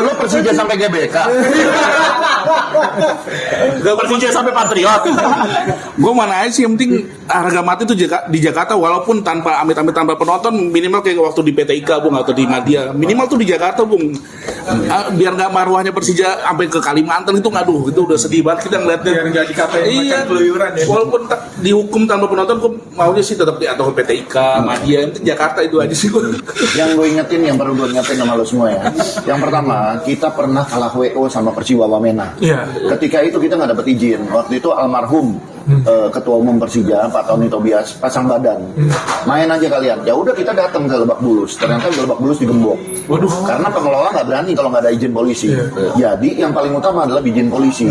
Lu Persija sampai GBK. Gak Persija sampai Patriot. Gue mana aja sih, yang penting harga mati tuh di Jakarta, walaupun tanpa amit-amit tanpa penonton, minimal kayak waktu di PT IKA Bung, atau di Madia, minimal tuh di Jakarta Bung. Biar nggak marwahnya Persija sampai ke Kalimantan itu, aduh itu udah sedih banget kita ngeliatnya. Biar nggak dikatain macam keluyuran ya. Walaupun dihukum tanpa penonton, gue maunya sih tetap di atau ke PT IKA, Madia, itu Jakarta itu aja sih gue. Yang gue ingetin, yang perlu gue ingetin sama lo semua ya. Yang pertama, kita pernah kalah WO sama Persiwa Wamena. Iya. Ketika itu kita nggak dapat izin. Waktu itu almarhum Ketua Umum Persija Pak Tony Tobias pasang badan, main aja kalian. Ya udah kita datang ke Lebak Bulus, ternyata di Lebak Bulus digembok. Waduh. Karena pengelola nggak berani kalau nggak ada izin polisi. Jadi yang paling utama adalah izin polisi.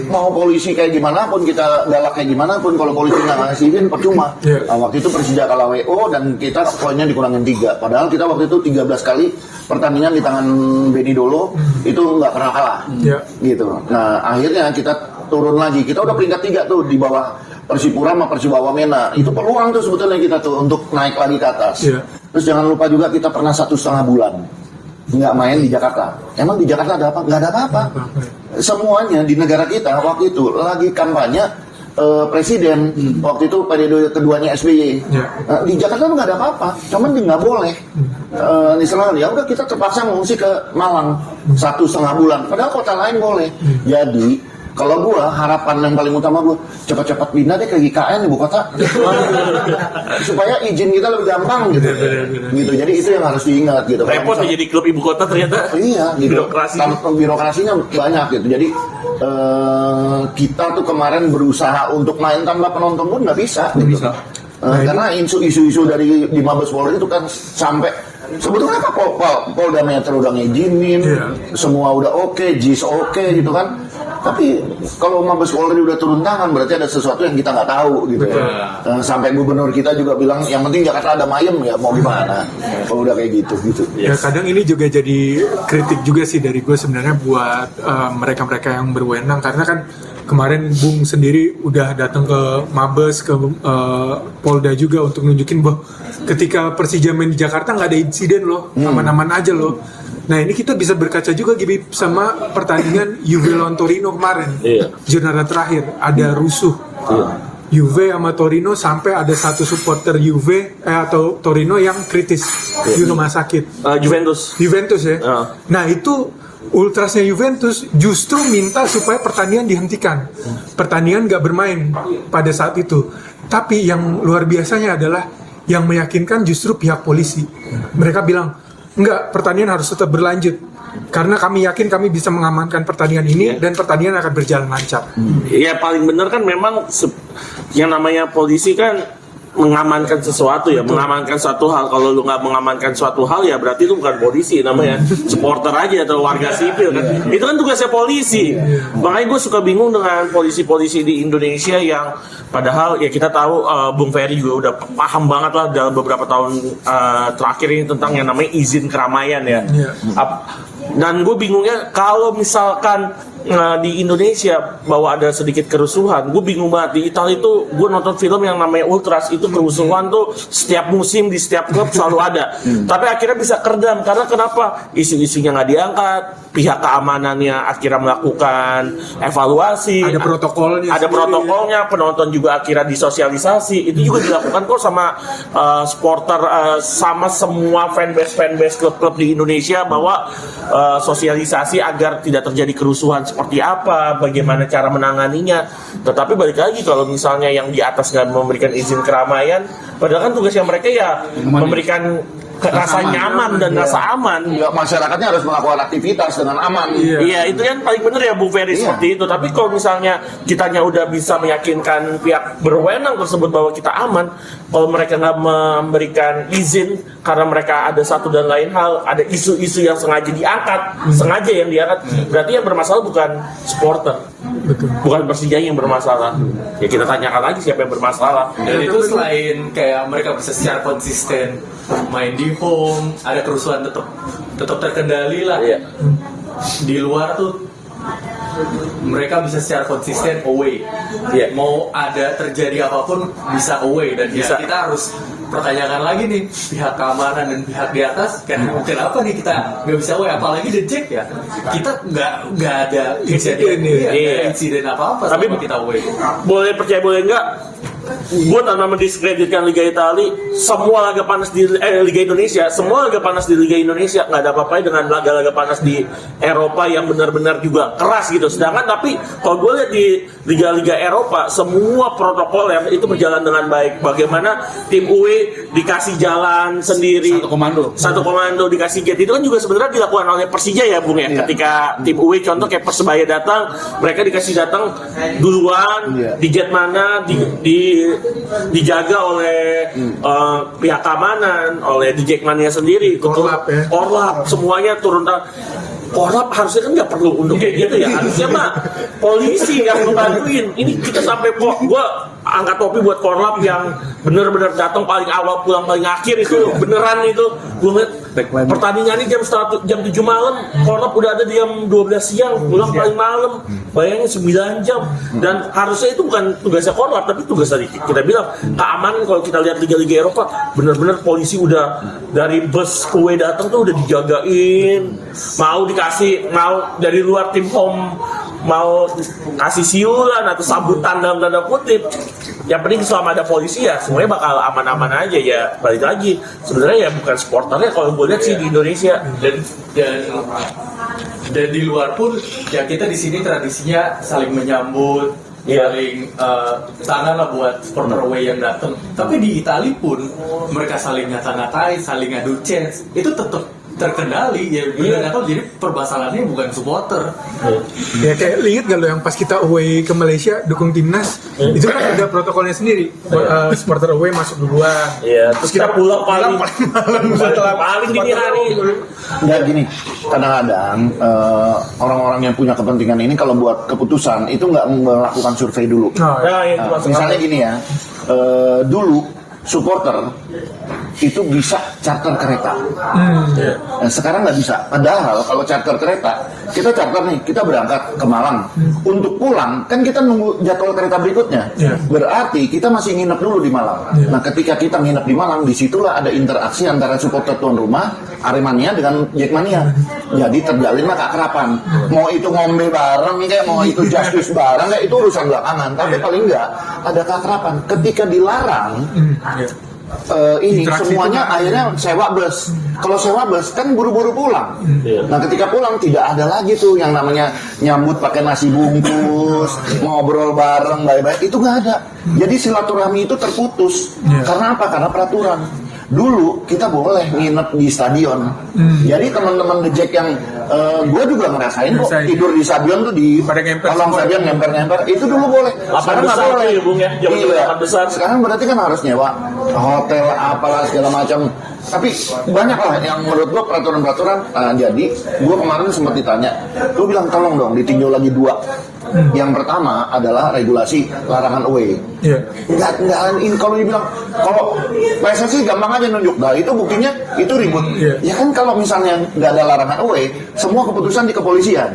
Mau polisi kayak gimana pun, kita galak kayak gimana pun, kalau polisi nggak ngasih izin percuma. Nah, waktu itu Persija kalah WO dan kita poinnya dikurangin 3. Padahal kita waktu itu 13 kali pertandingan di tangan Beni Dolo itu nggak pernah kalah. Gitu. Nah akhirnya kita turun lagi. Kita udah peringkat 3 tuh di bawah Persipura sama Persiba Wamena. Itu peluang tuh sebetulnya kita tuh untuk naik lagi ke atas. Terus jangan lupa juga kita pernah 1,5 bulan nggak main di Jakarta. Emang di Jakarta ada apa? Nggak ada apa-apa. Semuanya di negara kita waktu itu lagi kampanye presiden. Waktu itu periode keduanya SBY. Di Jakarta tuh nggak ada apa-apa. Cuman nggak boleh. Misalnya ya udah kita terpaksa mengungsi ke Malang 1,5 bulan. Padahal kota lain boleh. Jadi kalau gua harapan yang paling utama gua cepat-cepat pindah deh ke GKN ibu kota supaya izin kita lebih gampang gitu. Gitu. Jadi itu yang harus diingat gitu. Repot ya jadi klub ibu kota ternyata. Iya, gitu. Birokrasi. Birokrasinya banyak gitu. Jadi kita tuh kemarin berusaha untuk main tanpa penonton pun nggak bisa. Gitu. Karena isu-isu dari di Mabes Polri itu kan sampai sebetulnya apa Polda Metro udah ngizinin, semua udah oke, JIS oke gitu kan. Tapi kalau Mabes Polri udah turun tangan berarti ada sesuatu yang kita nggak tahu gitu ya. Sampai gubernur kita juga bilang yang penting Jakarta ada mayem, ya mau gimana kalau udah kayak gitu. Ya kadang ini juga jadi kritik juga sih dari gue sebenarnya buat mereka-mereka yang berwenang, karena kan kemarin Bung sendiri udah datang ke Mabes, ke Polda juga untuk nunjukin bahwa ketika Persija main di Jakarta nggak ada insiden loh, aman-aman aja loh. Nah ini kita bisa berkaca juga Gibi sama pertandingan Juve lawan Torino kemarin. Jurnal terakhir ada rusuh. Juve sama Torino sampai ada satu supporter Juve atau Torino yang kritis di rumah sakit. Juventus ya. Nah itu ultrasnya Juventus justru minta supaya pertandingan dihentikan. Pertandingan nggak bermain pada saat itu. Tapi yang luar biasanya adalah yang meyakinkan justru pihak polisi. Mereka bilang enggak, pertandingan harus tetap berlanjut karena kami yakin kami bisa mengamankan pertandingan ini dan pertandingan akan berjalan lancar. Iya paling benar kan memang yang namanya polisi kan mengamankan sesuatu ya, mengamankan suatu hal. Kalau lu nggak mengamankan suatu hal ya berarti itu bukan polisi, namanya supporter aja atau warga sipil kan. Itu kan tugasnya polisi. Makanya gue suka bingung dengan polisi-polisi di Indonesia yang padahal ya kita tahu Bung Ferry juga udah paham banget lah dalam beberapa tahun terakhir ini tentang yang namanya izin keramaian ya. Dan gue bingungnya kalau misalkan di Indonesia bahwa ada sedikit kerusuhan, gue bingung banget. Di Italia itu gue nonton film yang namanya Ultras, itu kerusuhan tuh setiap musim di setiap klub selalu ada. Tapi akhirnya bisa keredam karena kenapa? Isu-isunya nggak diangkat, pihak keamanannya akhirnya melakukan evaluasi, ada protokolnya, penonton juga akhirnya disosialisasi. Itu juga dilakukan kok sama supporter, sama semua fanbase klub-klub di Indonesia bahwa sosialisasi agar tidak terjadi kerusuhan seperti apa, bagaimana cara menanganinya. Tetapi balik lagi kalau misalnya yang di atas nggak memberikan izin keramaian, padahal kan tugasnya mereka ya memberikan rasa nyaman dan rasa aman. Ya, masyarakatnya harus melakukan aktivitas dengan aman. Iya, itu kan paling benar ya Bung Ferry seperti itu. Tapi kalau misalnya kitanya udah bisa meyakinkan pihak berwenang tersebut bahwa kita aman, kalau mereka nggak memberikan izin karena mereka ada satu dan lain hal, ada isu-isu yang sengaja yang diangkat, berarti yang bermasalah bukan supporter, bukan Persija yang bermasalah. Ya kita tanyakan lagi siapa yang bermasalah. Dan itu selain kayak mereka bisa secara konsisten main di home, ada kerusuhan tetap terkendali lah. Di luar tuh mereka bisa secara konsisten away. Mau ada terjadi apapun bisa away, dan ya kita harus pertanyakan lagi nih pihak keamanan dan pihak di atas, kenapa nih kita nggak bisa away, apalagi The Jack ya, kita nggak ada insiden apa-apa. Tapi kita away. Boleh percaya boleh enggak, gue tanpa mendiskreditkan Liga Italia, semua laga panas di Liga Indonesia, semua laga panas di Liga Indonesia nggak ada apa-apa dengan laga-laga panas di Eropa yang benar-benar juga keras gitu. Sedangkan tapi kalau gue lihat di liga-liga Eropa, semua protokol yang itu berjalan dengan baik. Bagaimana tim UE dikasih jalan sendiri, satu komando dikasih gate, itu kan juga sebenarnya dilakukan oleh Persija ya Bung ya. Ketika tim UE contoh kayak Persebaya datang, mereka dikasih datang duluan di gate mana, dijaga oleh pihak keamanan, oleh di Jackmania sendiri, Korlap semuanya turun. Korlap harusnya kan nggak perlu untuk kayak gitu ya, harusnya mah polisi yang ngebantuin. Ini kita sampai gue angkat topi buat Korlap yang bener-bener datang paling awal pulang paling akhir itu beneran itu. Gue ngeliat pertandingan ini jam 7 malam, Korlap udah ada di jam 12 siang, pulang paling malam, bayangin 9 jam. Dan harusnya itu bukan tugasnya Korlap, tapi tugas dari kita bilang keamanan. Kalau kita lihat liga-liga Eropa, bener-bener polisi udah dari bus kue datang tuh udah dijagain, mau dari luar tim home mau kasih siulan atau sambutan dalam tanda kutip. Yang penting selama ada polisi ya semuanya bakal aman-aman aja ya. Balik lagi sebenarnya ya bukan supporternya kalau gue lihat sih di Indonesia dan di luar pun ya kita di sini tradisinya saling menyambut, saling tangan lah buat supporter away yang datang. Tapi di Italia pun mereka saling ngata-ngatain, saling ngadu chance, itu tetap terkendali ya. Bener atau jadi permasalahannya bukan supporter. Ya kayak inget gak lo yang pas kita away ke Malaysia dukung timnas, itu kan ada protokolnya sendiri. Supporter away masuk duluan. Iya, terus kita pulang paling malam setelah paling dini hari. Enggak gini, kadang-kadang orang-orang yang punya kepentingan ini kalau buat keputusan itu nggak melakukan survei dulu. Misalnya gini ya, dulu supporter itu bisa charter kereta. Nah, sekarang nggak bisa. Padahal kalau charter kereta, kita charter nih, kita berangkat ke Malang. Untuk pulang, kan kita nunggu jadwal kereta berikutnya. Berarti kita masih nginep dulu di Malang. Nah, ketika kita nginep di Malang, disitulah ada interaksi antara supporter tuan rumah, Aremania dengan Jackmania. Jadi terjalinlah keakraban. Mau itu ngombe bareng, kayak mau itu justice bareng, kayak itu urusan belakangan. Tapi paling nggak ada keakraban. Ketika dilarang, ini interaksi semuanya akhirnya sewa bus. Kalau sewa bus kan buru-buru pulang. Nah ketika pulang tidak ada lagi tuh yang namanya nyambut pakai nasi bungkus, ngobrol bareng baik-baik, itu nggak ada. Jadi silaturahmi itu terputus. Karena apa? Karena peraturan. Dulu kita boleh nginep di stadion. Jadi teman-teman The Jack yang gue juga ngerasain kok tidur di stadion tuh di kolong stadion ngemper-ngemper, itu dulu boleh. Sekarang nggak boleh. Ya, Bung, ya. Besar. Sekarang berarti kan harus nyewa hotel apalah segala macam. Tapi banyak lah yang menurut gue peraturan-peraturan. Jadi gue kemarin sempat ditanya, gue bilang tolong dong ditinjau lagi 2. Yang pertama adalah regulasi larangan away. Enggak ini kalau dibilang kalau PSSI gampang aja nunjuk. Nah itu buktinya itu ribut. Ya kan kalau misalnya nggak ada larangan away, semua keputusan di kepolisian.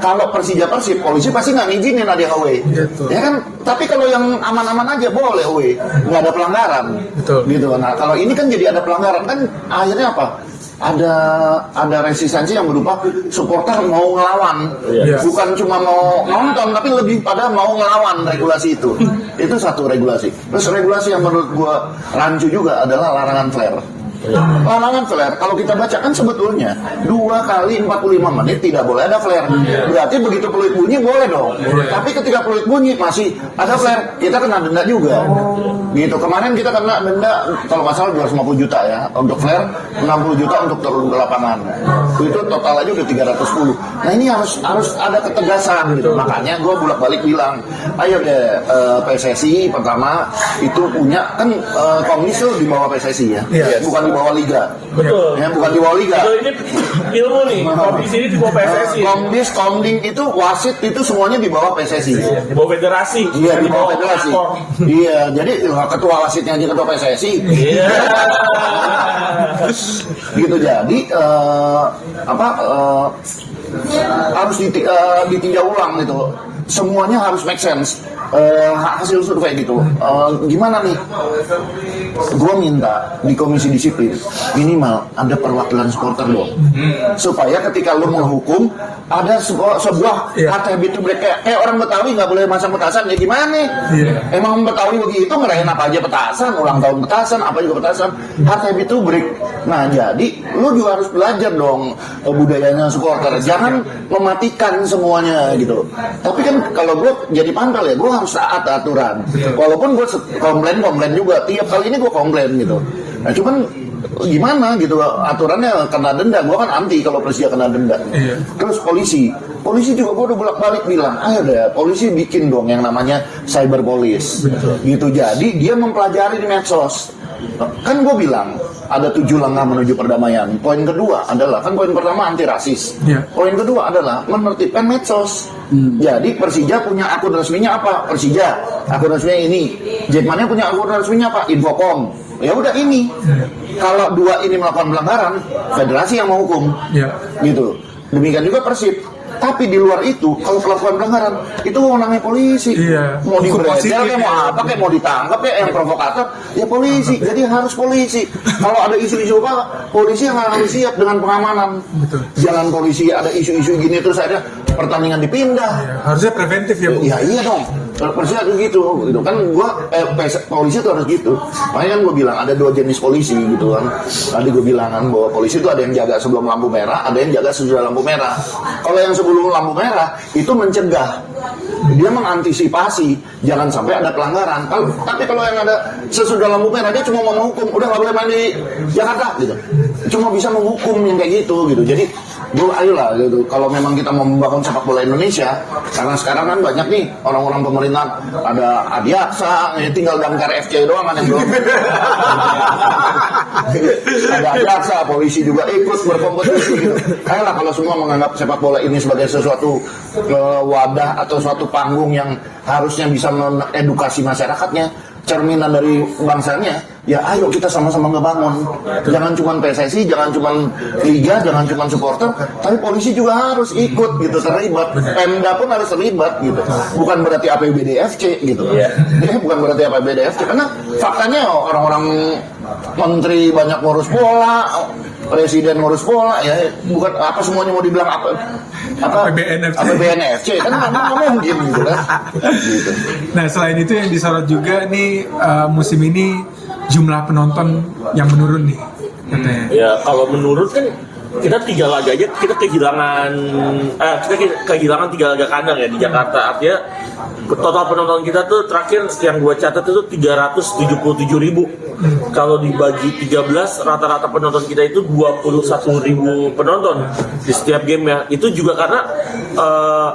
Kalau Persija Persib, polisi pasti nggak ngizinin ada away. Ya kan. Tapi kalau yang aman-aman aja boleh away, nggak ada pelanggaran. Gitu. Nah kalau ini kan jadi ada pelanggaran kan akhirnya apa? Ada resistensi yang berupa supporter mau ngelawan, bukan cuma mau nonton tapi lebih pada mau ngelawan regulasi itu. Itu satu regulasi. Terus regulasi yang menurut gua rancu juga adalah larangan flare. Larangan flare, kalau kita baca kan sebetulnya 2 kali 45 menit tidak boleh ada flare. Berarti begitu peluit bunyi boleh dong. Tapi ketika peluit bunyi masih ada flare, kita kena denda juga. Gitu. Kemarin kita kena denda kalau nggak salah 250 juta ya untuk flare, 60 juta untuk turun ke lapangan. Itu total aja udah 310. Nah ini harus ada ketegasan gitu. Makanya gue bolak-balik bilang, ayo deh PSSI pertama itu punya kan komisi di bawah PSSI ya, bukan di bawah liga. Betul. Ya, bukan di bawah liga. Betul, ini ilmu nih. Komdis ini di bawah PSSI. Komdis, Komding itu wasit itu semuanya di bawah PSSI. Di bawah federasi. Iya, di bawah federasi. Iya, jadi ketua wasitnya aja ketua PSSI. Iya. Gitu jadi harus ditinjau ulang gitu. Semuanya harus make sense. hasil survei gitu. Gimana nih? Gue minta di komisi disiplin minimal ada perwakilan supporter dong, supaya ketika lu menghukum ada sebuah kata habit break kayak orang Betawi nggak boleh masang petasan ya gimana nih? Emang Betawi begitu ngerayain apa aja petasan, ulang tahun petasan, apa juga petasan, kata habit break. Nah jadi lu juga harus belajar dong budayanya supporter, jangan mematikan semuanya gitu. Tapi kan kalau gue jadi pangkal ya gue harus taat aturan. Walaupun gue komplain juga, tiap kali ini gue komplain gitu. Nah cuman gimana gitu aturannya kena denda, gue kan anti kalau Persija kena denda. Terus polisi juga gue udah bolak-balik bilang, ayo deh polisi bikin dong yang namanya cyber police gitu. Jadi dia mempelajari di medsos. Kan gue bilang ada 7 langkah menuju perdamaian. Poin kedua adalah, kan poin pertama anti rasis. Poin kedua adalah menertibkan medsos. Jadi Persija punya akun resminya apa? Persija. Akun resminya ini. Jackmania punya akun resminya apa? Infocom. Ya udah ini. Kalau 2 ini melakukan pelanggaran, federasi yang menghukum. Gitu. Demikian juga Persib. Tapi di luar itu, kalau melakukan pelanggaran, itu wewenangnya polisi. Mau dibredel, kayak mau apa, kayak mau ditangkap, kayak yang provokator, ya polisi. Jadi harus polisi. Kalau ada isu-isu apa, polisi harus siap dengan pengamanan. Jangan polisi ada isu-isu gini terus ada pertandingan dipindah. Harusnya preventif ya, Bu. Ya iya dong. Persija tuh gitu kan polisi tuh harus gitu. Makanya kan gue bilang ada 2 jenis polisi gitu kan. Tadi gue bilang kan bahwa polisi itu ada yang jaga sebelum lampu merah, ada yang jaga sesudah lampu merah. Kalau yang sebelum lampu merah itu mencegah, dia mengantisipasi jangan sampai ada pelanggaran. Tapi kalau yang ada sesudah lampu merah dia cuma mau menghukum, udah nggak boleh main di Jakarta gitu. Cuma bisa menghukum yang kayak gitu. Jadi ayolah gitu. Kalau memang kita mau membangun sepak bola Indonesia, karena sekarang kan banyak nih orang-orang pemerintahan, ada Adiaksa, tinggal Damkar FC doang kan yang belum. Ada Adiaksa, polisi juga ikut berkompetisi gitu. Ayolah kalau semua menganggap sepak bola ini sebagai sesuatu wadah atau suatu panggung yang harusnya bisa mengedukasi masyarakatnya, cerminan dari bangsanya, ya ayo kita sama-sama ngebangun. Jangan cuma PSSI, jangan cuma liga, jangan cuma supporter, tapi polisi juga harus ikut gitu, terlibat. Pemda pun harus terlibat gitu. Bukan berarti APBD FC gitu. Bukan berarti APBD FC, karena faktanya orang-orang menteri banyak ngurus bola, presiden ngurus bola, ya bukan apa semuanya mau dibilang apa APBN FC kan nggak mungkin gitu kan. Gitu. Nah selain itu yang disorot juga nih musim ini jumlah penonton yang menurun nih katanya. Ya kalau menurun kan kita 3 laga aja kita kehilangan 3 laga kandang ya di Jakarta. Artinya total penonton kita tuh terakhir yang gua catat itu 377.000. Kalau dibagi 13, rata-rata penonton kita itu 21.000 penonton di setiap game ya. Itu juga karena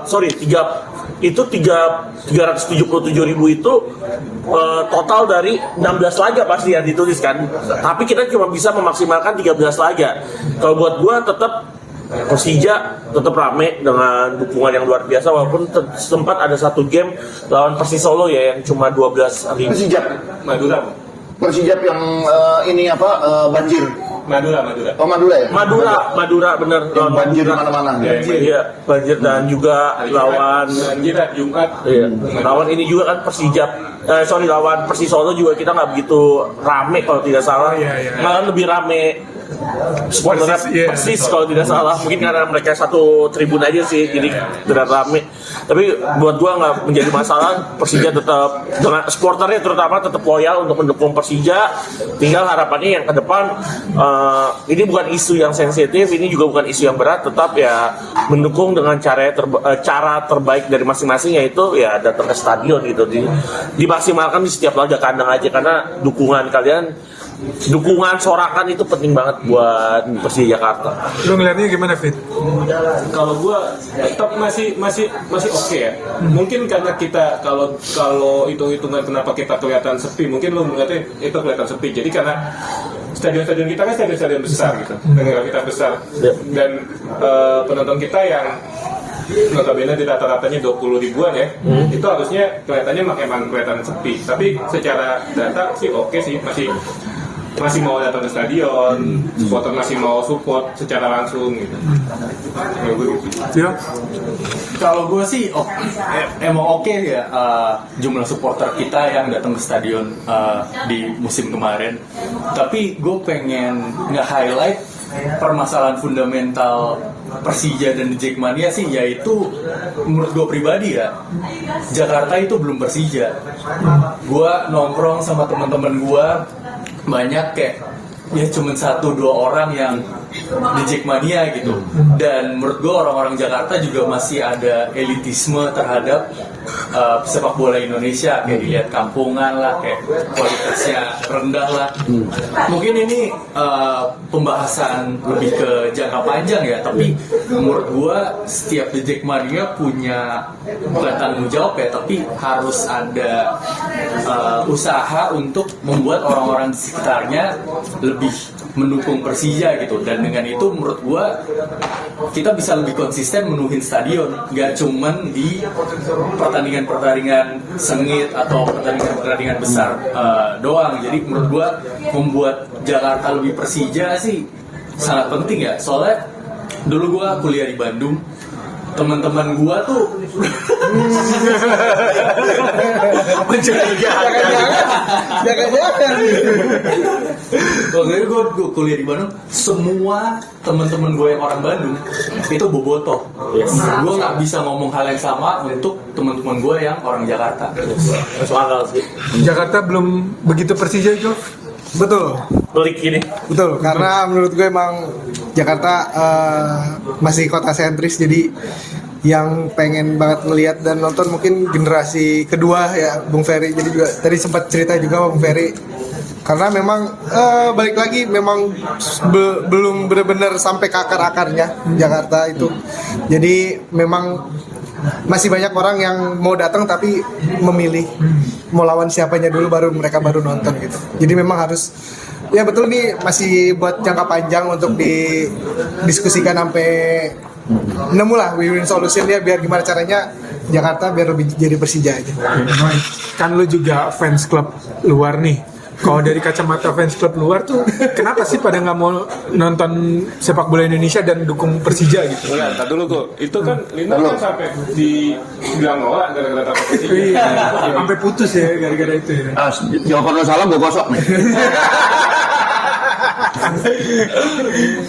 377.000 itu total dari 16 laga pasti yang ditulis kan. Tapi kita cuma bisa memaksimalkan 13 laga. Kalau buat gua tetap Persija tetap rame dengan dukungan yang luar biasa, walaupun sempat ada 1 game lawan Persis Solo ya yang cuma 12.000. Persijap yang ini banjir. Madura. Oh Madura ya? Madura bener. Yang banjir di mana-mana. Iya, banjir dan juga lawan Jumat. Iya. Lawan ini juga kan lawan Persis Solo juga kita nggak begitu rame kalau tidak salah. Malah lebih rame supporternya Persis kalau tidak salah, mungkin karena mereka 1 tribun aja sih, jadi tidak rame. Tapi buat gua nggak menjadi masalah. Persija tetap dengan supporternya terutama tetap loyal untuk mendukung Persija. Tinggal harapannya yang ke depan ini bukan isu yang sensitif, ini juga bukan isu yang berat, tetap ya mendukung dengan cara terbaik dari masing-masing, yaitu ya datang ke stadion gitu, dimaksimalkan di setiap laga kandang aja, karena dukungan sorakan itu penting banget buat Persija Jakarta. Lu ngeliatnya gimana, Fit? Kalau gua tetap masih oke ya. Mungkin karena kita kalau hitung-hitungan kenapa kita kelihatan sepi, mungkin lu melihatnya itu kelihatan sepi. Jadi karena stadion-stadion kita kan stadion besar gitu, negara kita besar, dan penonton kita yang notabene di rata-ratanya 20 ribuan ya, itu harusnya kelihatannya emang kelihatan sepi. Tapi secara data sih oke sih, masih mau datang ke stadion, supporter masih mau support secara langsung gitu. Ya, gue gitu. Ya. Kalau gue sih emang oke ya jumlah supporter kita yang datang ke stadion di musim kemarin. Tapi gue pengen nge-highlight permasalahan fundamental Persija dan Jackmania sih, yaitu menurut gue pribadi ya, Jakarta itu belum Persija. Gue nongkrong sama teman-teman gue banyak kayak ya cuma 1-2 orang yang di Jackmania gitu, dan menurut gue orang-orang Jakarta juga masih ada elitisme terhadap sepak bola Indonesia, kayak dilihat kampungan lah, kayak kualitasnya rendah lah. Mungkin ini pembahasan lebih ke jangka panjang ya, tapi menurut gue setiap The Jackmania punya bukan tanggung jawab ya, tapi harus ada usaha untuk membuat orang-orang di sekitarnya lebih mendukung Persija gitu. Dan dengan itu menurut gua kita bisa lebih konsisten menuhin stadion, nggak cuman di pertandingan-pertandingan sengit atau pertandingan-pertandingan besar doang. Jadi menurut gua membuat Jakarta lebih Persija sih sangat penting ya. Soalnya dulu gua kuliah di Bandung, teman-teman gua tuh Jangan-jangan. waktu itu gue kuliah di Bandung, semua teman-teman gue yang orang Bandung itu bobotoh. Gue nggak bisa ngomong hal yang sama untuk teman-teman gue yang orang Jakarta. Masuk akal sih. Jakarta belum begitu Persija itu. Betul. Pelik ini. Betul, karena menurut gue emang Jakarta masih kota sentris, jadi yang pengen banget ngelihat dan nonton mungkin generasi kedua ya Bung Ferry. Jadi juga tadi sempat cerita juga Bung Ferry, karena memang balik lagi memang belum benar-benar sampai ke akar-akarnya Jakarta itu. Jadi memang masih banyak orang yang mau datang tapi memilih mau lawan siapanya dulu baru mereka baru nonton gitu. Jadi memang harus, ya betul nih, masih buat jangka panjang untuk didiskusikan sampai nemu lah win-win solution ya, biar gimana caranya Jakarta biar lebih jadi Persija aja. Kan lu juga fans klub luar nih. Kalau dari kacamata fans klub luar tuh, kenapa sih pada nggak mau nonton sepak bola Indonesia dan dukung Persija gitu? Enggak, entar dulu kok. Itu kan Lino kan sampai dibilang nolak gara-gara takut Persija. Iya, sampai putus ya gara-gara itu ya. Jawaban lo salah, gue gosok nih.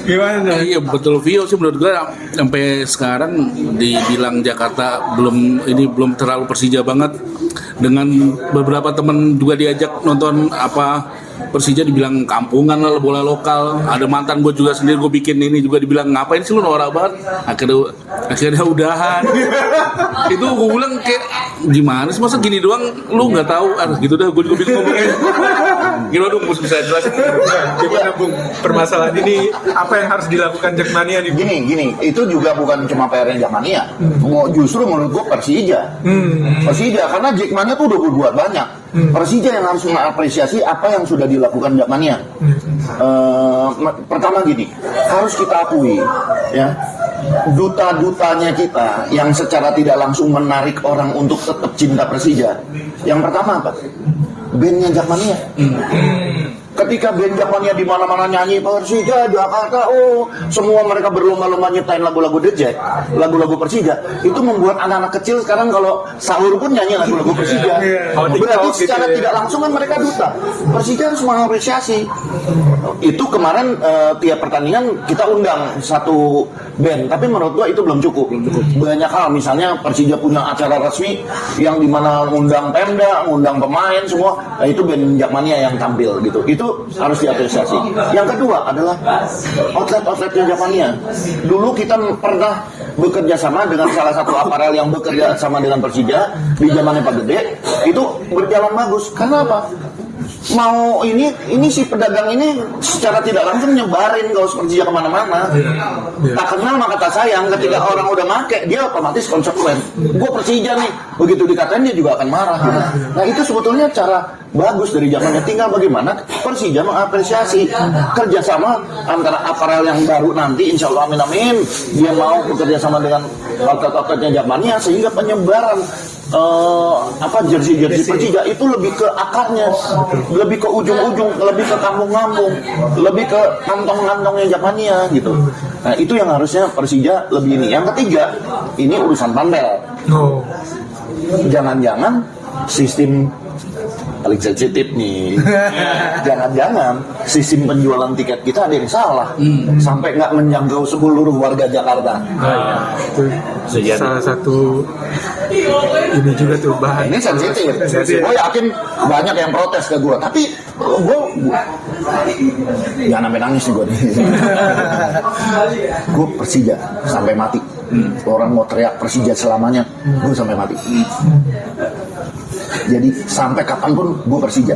Gimana? Iya betul Vio sih, menurut gue sampai sekarang dibilang Jakarta belum terlalu Persija banget. Dengan beberapa teman juga diajak nonton Persija, dibilang kampungan lah, bola lokal. Ada mantan gue juga sendiri, gue bikin ini juga dibilang ngapain sih lu norak banget. Akhirnya udahan. Itu gue bilang kayak gimana sih, masa gini doang lu nggak tahu? Gitu dah, gue juga bingung ngomongnya. Gimana dong, bisa jelasin? Gimana Bung, permasalahan ini apa yang harus dilakukan Jackmania nih? Gini, itu juga bukan cuma PR-nya Jackmania. Justru menurut gue Persija. Persija, karena Jackmania tuh udah berbuat banyak. Persija yang harus mengapresiasi apa yang sudah dilakukan Jackmania. Pertama gini, harus kita akui ya, duta-dutanya kita yang secara tidak langsung menarik orang untuk tetap cinta Persija. Yang pertama apa? Bandnya Jackmania. Ketika band Jackmania di mana-mana nyanyi Persija Jakarta, semua mereka berlomba-lomba nyiptain lagu-lagu The Jack, lagu-lagu Persija, itu membuat anak-anak kecil sekarang kalau sahur pun nyanyi lagu-lagu Persija. Berarti secara tidak langsung kan mereka duta. Persija harus mengapresiasi. Itu kemarin tiap pertandingan kita undang satu band, tapi menurut gua itu belum cukup. Banyak hal, misalnya Persija punya acara resmi yang dimana ngundang Pemda, ngundang pemain semua, nah itu band Jackmania yang tampil gitu. Itu harus diapresiasi. Yang kedua adalah outlet-outletnya Jackmania. Dulu kita pernah bekerja sama dengan salah satu aparel yang bekerja sama dengan Persija di zamannya Pak Gede, itu berjalan bagus. Karena apa? Mau ini si pedagang ini secara tidak langsung nyebarin kaos Persija kemana-mana. Tak kenal maka tak sayang. Ketika orang udah make, dia otomatis konsekuen. Gue Persija nih, begitu dikatain dia juga akan marah. Nah itu sebetulnya cara bagus dari zamannya. Tinggal bagaimana Persija mengapresiasi kerjasama antara aparel yang baru nanti, insya Allah amin dia mau bekerja sama dengan outlet-outletnya Jackmania, sehingga penyebaran jersey Persija itu lebih ke akarnya, lebih ke ujung-ujung, lebih ke kampung-kampung, lebih ke kantong-kantongnya Japania gitu. Nah itu yang harusnya Persija lebih ini. Yang ketiga, ini urusan pandel. Oh. Jangan-jangan sistem paling sensitif nih. Jangan-jangan sistem penjualan tiket kita ada yang salah sampai nggak menjangkau seluruh warga Jakarta. Itu salah satu ini juga tuh bahan. Ini sensitif. Gue yakin banyak yang protes ke gue, tapi gue jangan sampai nangis nih gue nih. Gue Persija sampai mati. Orang mau teriak Persija selamanya, gue sampai mati. Jadi sampai kapanpun gue Persija.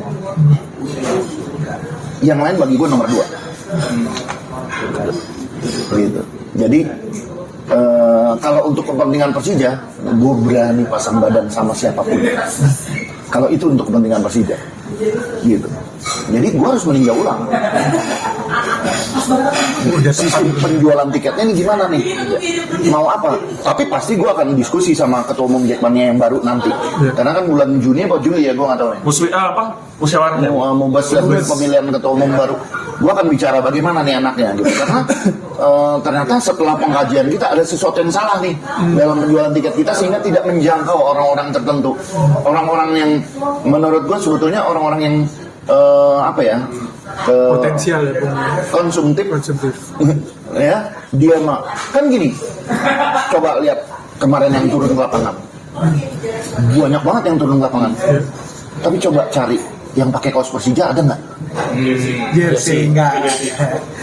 Yang lain bagi gue nomor 2. Gitu. Jadi kalau untuk kepentingan Persija, gue berani pasang badan sama siapapun. Kalau itu untuk kepentingan Persija, gitu. Jadi gue harus meninjau ulang. Sistem penjualan tiketnya ini gimana nih? Mau apa? Tapi pasti gue akan diskusi sama ketua umum Jackmania yang baru nanti. Karena kan bulan Juni atau Juli ya, gue nggak tahu nih. Musyawarah Mau bahas pemilihan ketua umum baru. Gue akan bicara bagaimana nih anaknya gitu. Karena ternyata setelah pengkajian kita ada sesuatu yang salah nih dalam penjualan tiket kita sehingga tidak menjangkau orang-orang tertentu. Orang-orang yang menurut gue sebetulnya orang-orang yang Potensial ya, konsumtif. Ya, dia mah kan gini. Coba lihat kemarin yang turun ke lapangan. Banyak banget yang turun ke lapangan. Tapi coba cari yang pakai kaos Persija ada nggak? Jersey enggak.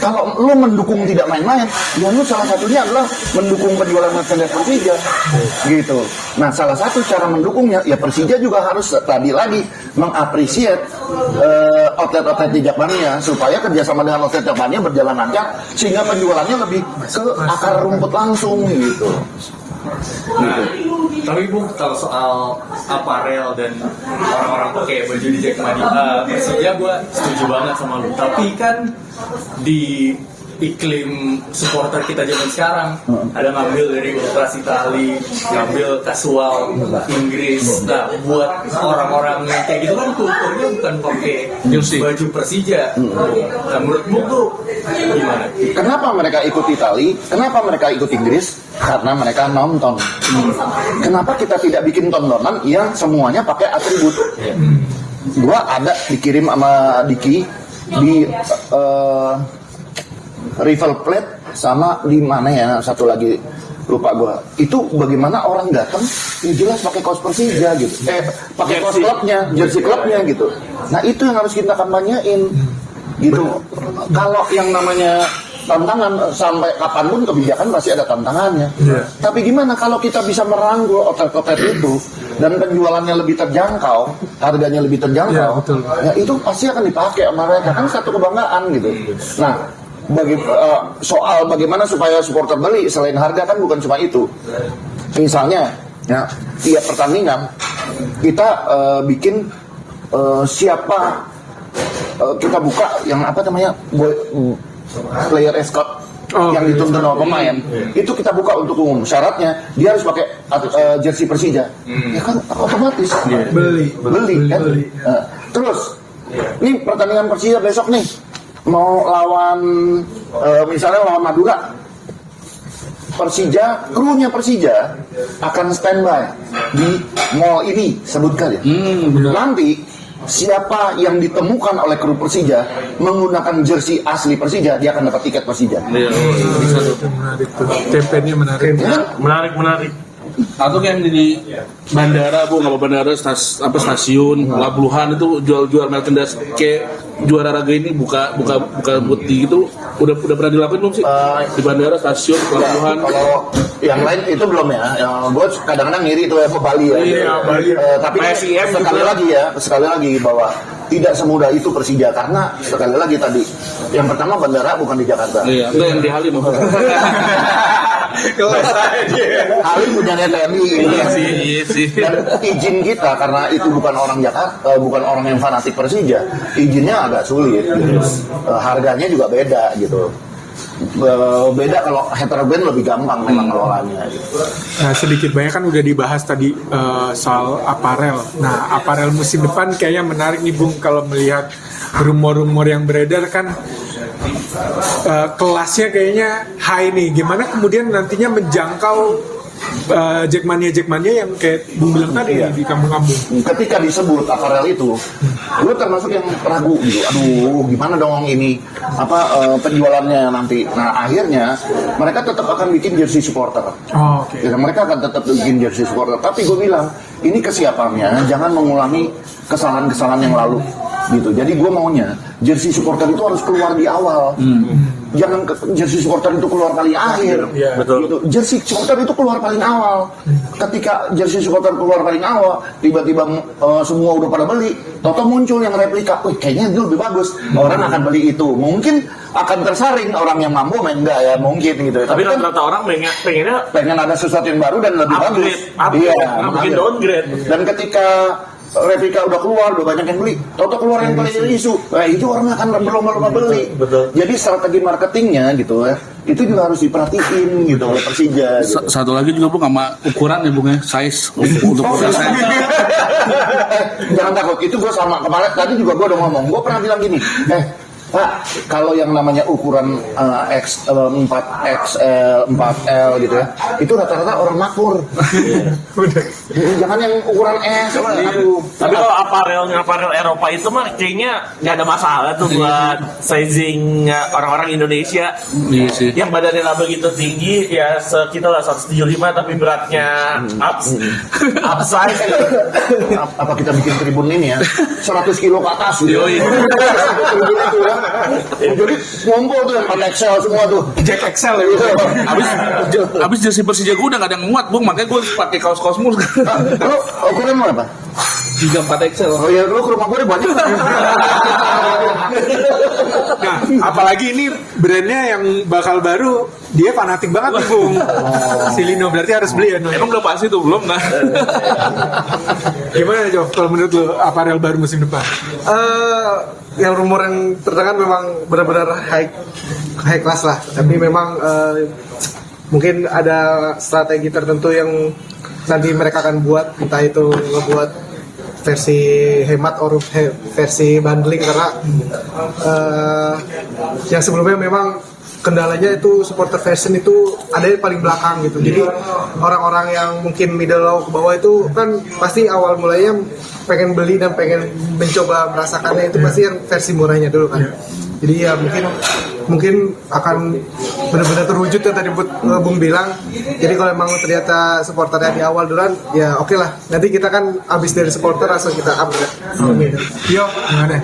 Kalau lo mendukung tidak main-main, ya lo salah satunya adalah mendukung penjualan merchandise Persija, gitu. Nah, salah satu cara mendukungnya, ya Persija juga harus tadi lagi mengapresiat outlet-outlet di Jackmania supaya kerjasama dengan outlet Jackmania berjalan lancar sehingga penjualannya lebih ke akar rumput langsung, gitu. Nah, tapi Bu, kalau soal aparel dan orang-orang pakai baju di Jackmania Persija, gue setuju banget sama lu. Tapi kan di iklim supporter kita zaman sekarang ada ngambil dari Ultras Itali, ngambil kasual Inggris. Nah, buat orang-orang yang kayak gitu kan kulturnya bukan pakai baju Persija. Nah, menurutmu tuh gimana? Kenapa mereka ikut Itali? Kenapa mereka ikut Inggris? Karena mereka nonton. Kenapa kita tidak bikin tontonan yang semuanya pakai atribut? Gua ada dikirim sama Diki di Rival Plate sama di mana ya satu lagi lupa gua. Itu bagaimana orang datang ya jelas pakai kaos Persija gitu. Pakai kaos klubnya, jersey klubnya gitu. Nah, itu yang harus kita kampanyein gitu. Kalau yang namanya tantangan sampai kapanpun kebijakan pasti ada tantangannya. Tapi gimana kalau kita bisa merangkul outlet-outlet itu dan penjualannya lebih terjangkau, harganya lebih terjangkau, ya itu pasti akan dipakai sama mereka, kan satu kebanggaan gitu. Nah, soal bagaimana supaya supporter beli selain harga kan bukan cuma itu. Misalnya, ya tiap pertandingan kita bikin siapa kita buka yang apa namanya player escort yang dituntun oleh pemain itu kita buka untuk umum. Syaratnya dia harus pakai jersey Persija. Ya kan otomatis beli kan. Terus ini pertandingan Persija besok nih mau lawan misalnya lawan Madura. Persija, krunya Persija akan standby di mall ini sebutkan ya. Nanti siapa yang ditemukan oleh kru Persija menggunakan jersey asli Persija, dia akan dapat tiket Persija. Bisa tuh. Menarik tuh. Campaign-nya menarik. Menarik. Atau kayak di bandara, Bu, nggak bandara, stasiun, Pelabuhan itu jual merchandise kayak juara raga ini buka putih gitu. Udah pernah dilakukan belum sih? Di bandara, stasiun, Pelabuhan. Kalau yang lain itu belum ya. Gue kadang-kadang ngiri itu ya ke Bali ya. Bali. Tapi sekali lagi bahwa tidak semudah itu Persija karena sekali lagi tadi yang pertama bandara bukan di Jakarta. Iya, enggak yang di Halim. Halim punya TNI. Iya sih. Dan izin kita karena itu bukan orang Jakarta, bukan orang yang fanatik Persija, izinnya agak sulit. Gitu. Harganya juga beda gitu. Beda kalau heterogen lebih gampang memang ngelolanya gitu. Nah, sedikit banyak kan udah dibahas tadi soal aparel. Nah, aparel musim depan kayaknya menarik nih Bung, kalau melihat rumor-rumor yang beredar kan kelasnya kayaknya high nih. Gimana kemudian nantinya menjangkau Jackmania yang kayak Bung bilang tadi di kampung-kampung. Ketika disebut aparel itu, gue termasuk yang ragu gitu. Aduh, gimana dong ini penjualannya nanti. Nah, akhirnya mereka tetap akan bikin jersey supporter. Oh, oke. Ya, mereka akan tetap bikin jersey supporter. Tapi gue bilang, ini kesiapannya jangan mengulangi kesalahan-kesalahan yang lalu gitu. Jadi gue maunya jersey supporter itu harus keluar di awal. Jangan jersey supporter itu keluar paling akhir. Betul. Gitu. Jersey supporter itu keluar paling awal. Ketika jersey supporter keluar paling awal, tiba-tiba semua udah pada beli, toto muncul yang replika. Wih, kayaknya itu lebih bagus. Orang akan beli itu. Mungkin akan tersaring orang yang mampu main enggak ya, mungkin gitu. Tapi rata-rata orang pengennya pengen ada sesuatu yang baru dan lebih bagus. Upgrade, nggak mungkin downgrade. Dan ketika replika udah keluar, udah banyak yang beli, toto keluar yang paling isu, itu orang akan berlomba-lomba beli. Betul. Jadi strategi marketingnya gitu ya, itu juga harus diperhatiin gitu oleh Persija. Gitu. Satu lagi juga Bung, sama ukuran ya Bung ya, size untuk ukuran size. Jangan takut, itu gue sama kemarin tadi juga gue udah ngomong, gue pernah bilang gini, Pak, kalau yang namanya ukuran 4XL, 4L gitu ya, itu rata-rata orang makmur. Jangan yang ukuran S. Aduh. Tapi kalau aparel Eropa itu mah kayaknya nggak ada masalah tuh buat sizing orang-orang Indonesia. Iya sih. Yang badannya nggak begitu tinggi, ya sekitar 175 tapi beratnya upsize. Apa kita bikin tribun ini ya, 100 kilo ke atas gitu. Jadi ngumpul tuh yang 4XL semua tuh. Jack Excel ya. Abis jersey Persija gue udah gak ada yang muat Bung, makanya gue pakai kaos mulu sekarang. Lu ukuran lu apa? 34 XL. Oh ya, lu ke rumah gue banyak. Nah, apalagi ini brandnya yang bakal baru, dia fanatik banget nih Bung. Si Lino berarti harus beli ya. No? Emang udah pasti tuh belum nah. Gimana Jo, kalau menurut lo aparel baru musim depan? Yang rumor yang terdengar memang benar-benar high class lah, tapi memang mungkin ada strategi tertentu yang nanti mereka akan buat, entah itu ngebuat versi hemat atau versi bundling, karena yang sebelumnya memang kendalanya itu supporter fashion itu ada yang paling belakang gitu. Jadi orang-orang yang mungkin middle low ke bawah itu kan pasti awal mulanya pengen beli dan pengen mencoba merasakannya, itu pasti yang versi murahnya dulu kan. Jadi ya mungkin akan benar-benar terwujud yang tadi Bung bilang. Jadi kalau memang ternyata supporternya di awal duluan, ya oke lah. Nanti kita kan abis dari supporter langsung kita upgrade. Yo, gimana?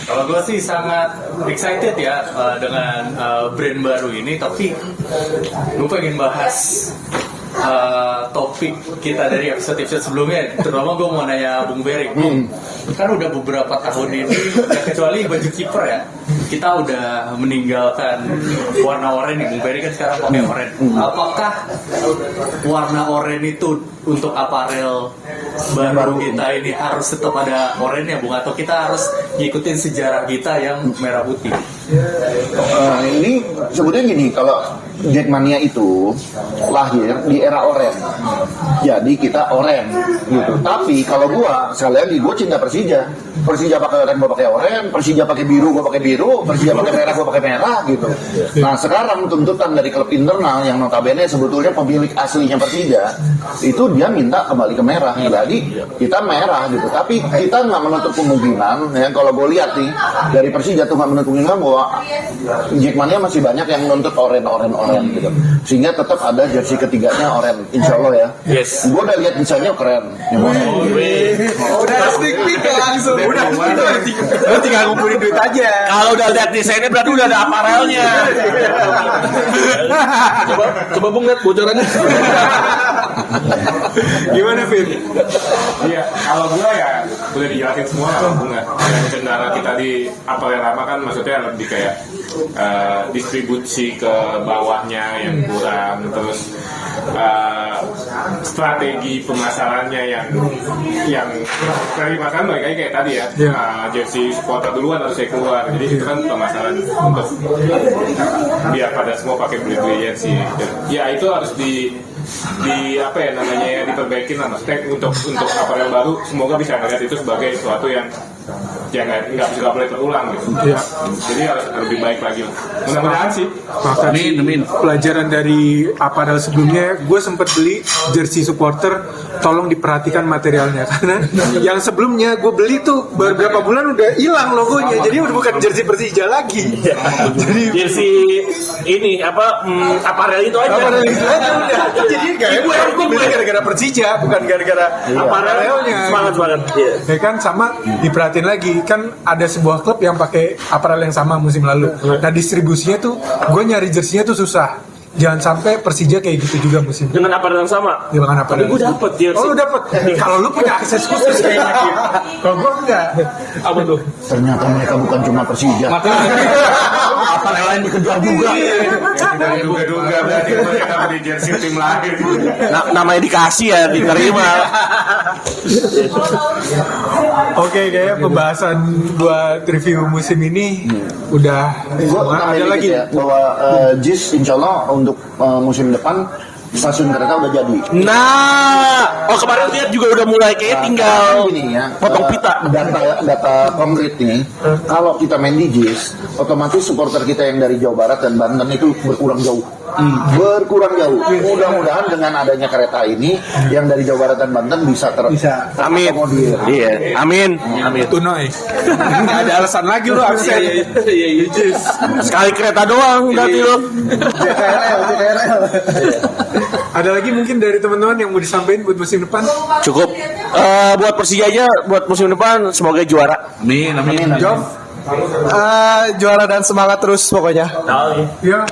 Kalau gue sih sangat excited ya dengan brand baru ini, tapi gue pengen bahas topik kita dari episode sebelumnya. Terutama gue mau nanya Bung Beri. Kan udah beberapa tahun ini, ya kecuali baju kiper ya, kita udah meninggalkan warna oranye nih. Bung Beri kan sekarang pakai oranye. Apakah warna oranye itu untuk aparel baru kita ini harus tetap ada oranye ya Bung, atau kita harus ngikutin sejarah kita yang merah putih? Ini sebetulnya gini, kalau Jackmania itu lahir di era oranye, jadi kita oranye gitu. Tapi kalau gua sekali lagi, gua cinta Persija. Persija pakai oranye, gua pakai oranye. Persija pakai biru, gua pakai biru. Persija pakai merah, gua pakai merah gitu. Nah sekarang tuntutan dari klub internal yang notabene sebetulnya pemilik aslinya Persija itu dia minta kembali ke merah. Jadi kita merah gitu. Tapi kita nggak menutup kemungkinan ya, kalau gue lihat nih dari Persija tuh nggak menutup kemungkinan bahwa Jackmania masih banyak yang nuntut oranye gitu. Sehingga tetap ada jersey ketiganya oranye, insya Allah ya. Yes. Gue udah lihat desainnya keren. Udah sneak peek langsung. Udah tinggal ngumpulin duit aja. Kalau udah lihat desainnya berarti udah ada aparelnya. Coba Bung lihat bocorannya. Gimana Vin? Iya, kalau gue ya boleh dijelasin semua lah Bung ya. Yang kendala kita di aparel lama kan maksudnya lebih kayak distribusi ke bawahnya yang kurang, terus strategi pemasarannya yang dari masalah mereka kayak tadi ya, jersey supporter duluan harus saya keluar, jadi itu kan pemasaran untuk biar pada semua pakai beli jersey. Ya itu harus di apa ya namanya ya, diperbaikin lah, maksudnya untuk aparel baru semoga bisa melihat itu sebagai sesuatu yang nggak bisa boleh terulang gitu. Jadi harus lebih baik lagi. Mudah-mudahan sih. Amin. Pelajaran dari aparel sebelumnya, gue sempat beli jersey supporter, tolong diperhatikan materialnya karena yang sebelumnya gue beli tuh beberapa bulan udah hilang logonya, jadi udah bukan jersey Persija lagi. Jadi jersey ini aparel itu aja. aparel itu aja udah. Jadi kayak gue beli gara-gara Persija, bukan gara-gara aparelnya. Semangat. Iya. Ya kan, sama diperhatiin lagi kan ada sebuah klub yang pakai aparel yang sama musim lalu. Nah distribusinya tuh gue nyari jersinya tuh susah. Jangan sampai Persija kayak gitu juga musim Dengan aparel yang sama. Dengan aparel. Tapi gue dapet jersey. Oh lu dapet. Kalau lu punya akses khusus kayaknya. Kalau gue enggak. Apa tuh? Ternyata mereka bukan cuma Persija. Aparel lain dikejar juga. Duga-duga berarti mereka beli jersey tim lain. Namanya dikasih ya, diterima. Oke, kayaknya pembahasan buat review musim ini udah semua. Ada lagi bahwa JIS insya Allah untuk musim depan stasiun kereta udah jadi. Nah, kemarin lihat juga udah mulai kayak tinggal Gini ya, potong pita. data konkret nih. Kalau kita main di JIS, otomatis supporter kita yang dari Jawa Barat dan Banten itu berkurang jauh. Mudah-mudahan dengan adanya kereta ini yang dari Jawa Barat dan Banten bisa Amin. terakomodir. Iya. Amin. Tunoy. Nggak ada alasan lagi lu absen. Iya. Sekali kereta doang berarti lo. JKRL. Ada lagi mungkin dari teman-teman yang mau disampaikan buat musim depan? Cukup. Buat Persija aja buat musim depan semoga juara. Amin. Jov? Juara dan semangat terus pokoknya. Ya.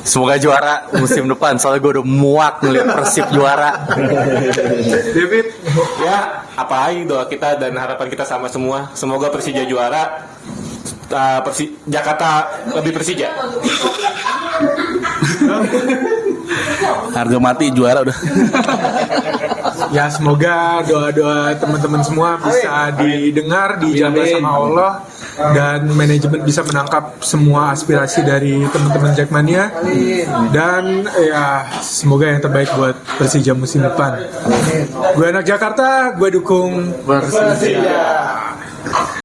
Semoga juara musim depan, soalnya gue udah muak ngeliat Persib juara. David? Ya, apa lagi doa kita dan harapan kita sama semua. Semoga Persija juara. Jakarta lebih Persija. Harga mati juara udah. Ya semoga doa-doa teman-teman semua bisa didengar, dijabah sama Allah, dan manajemen bisa menangkap semua aspirasi dari teman-teman Jackmania, dan ya semoga yang terbaik buat Persija musim depan. Gue anak Jakarta, gue dukung Persija.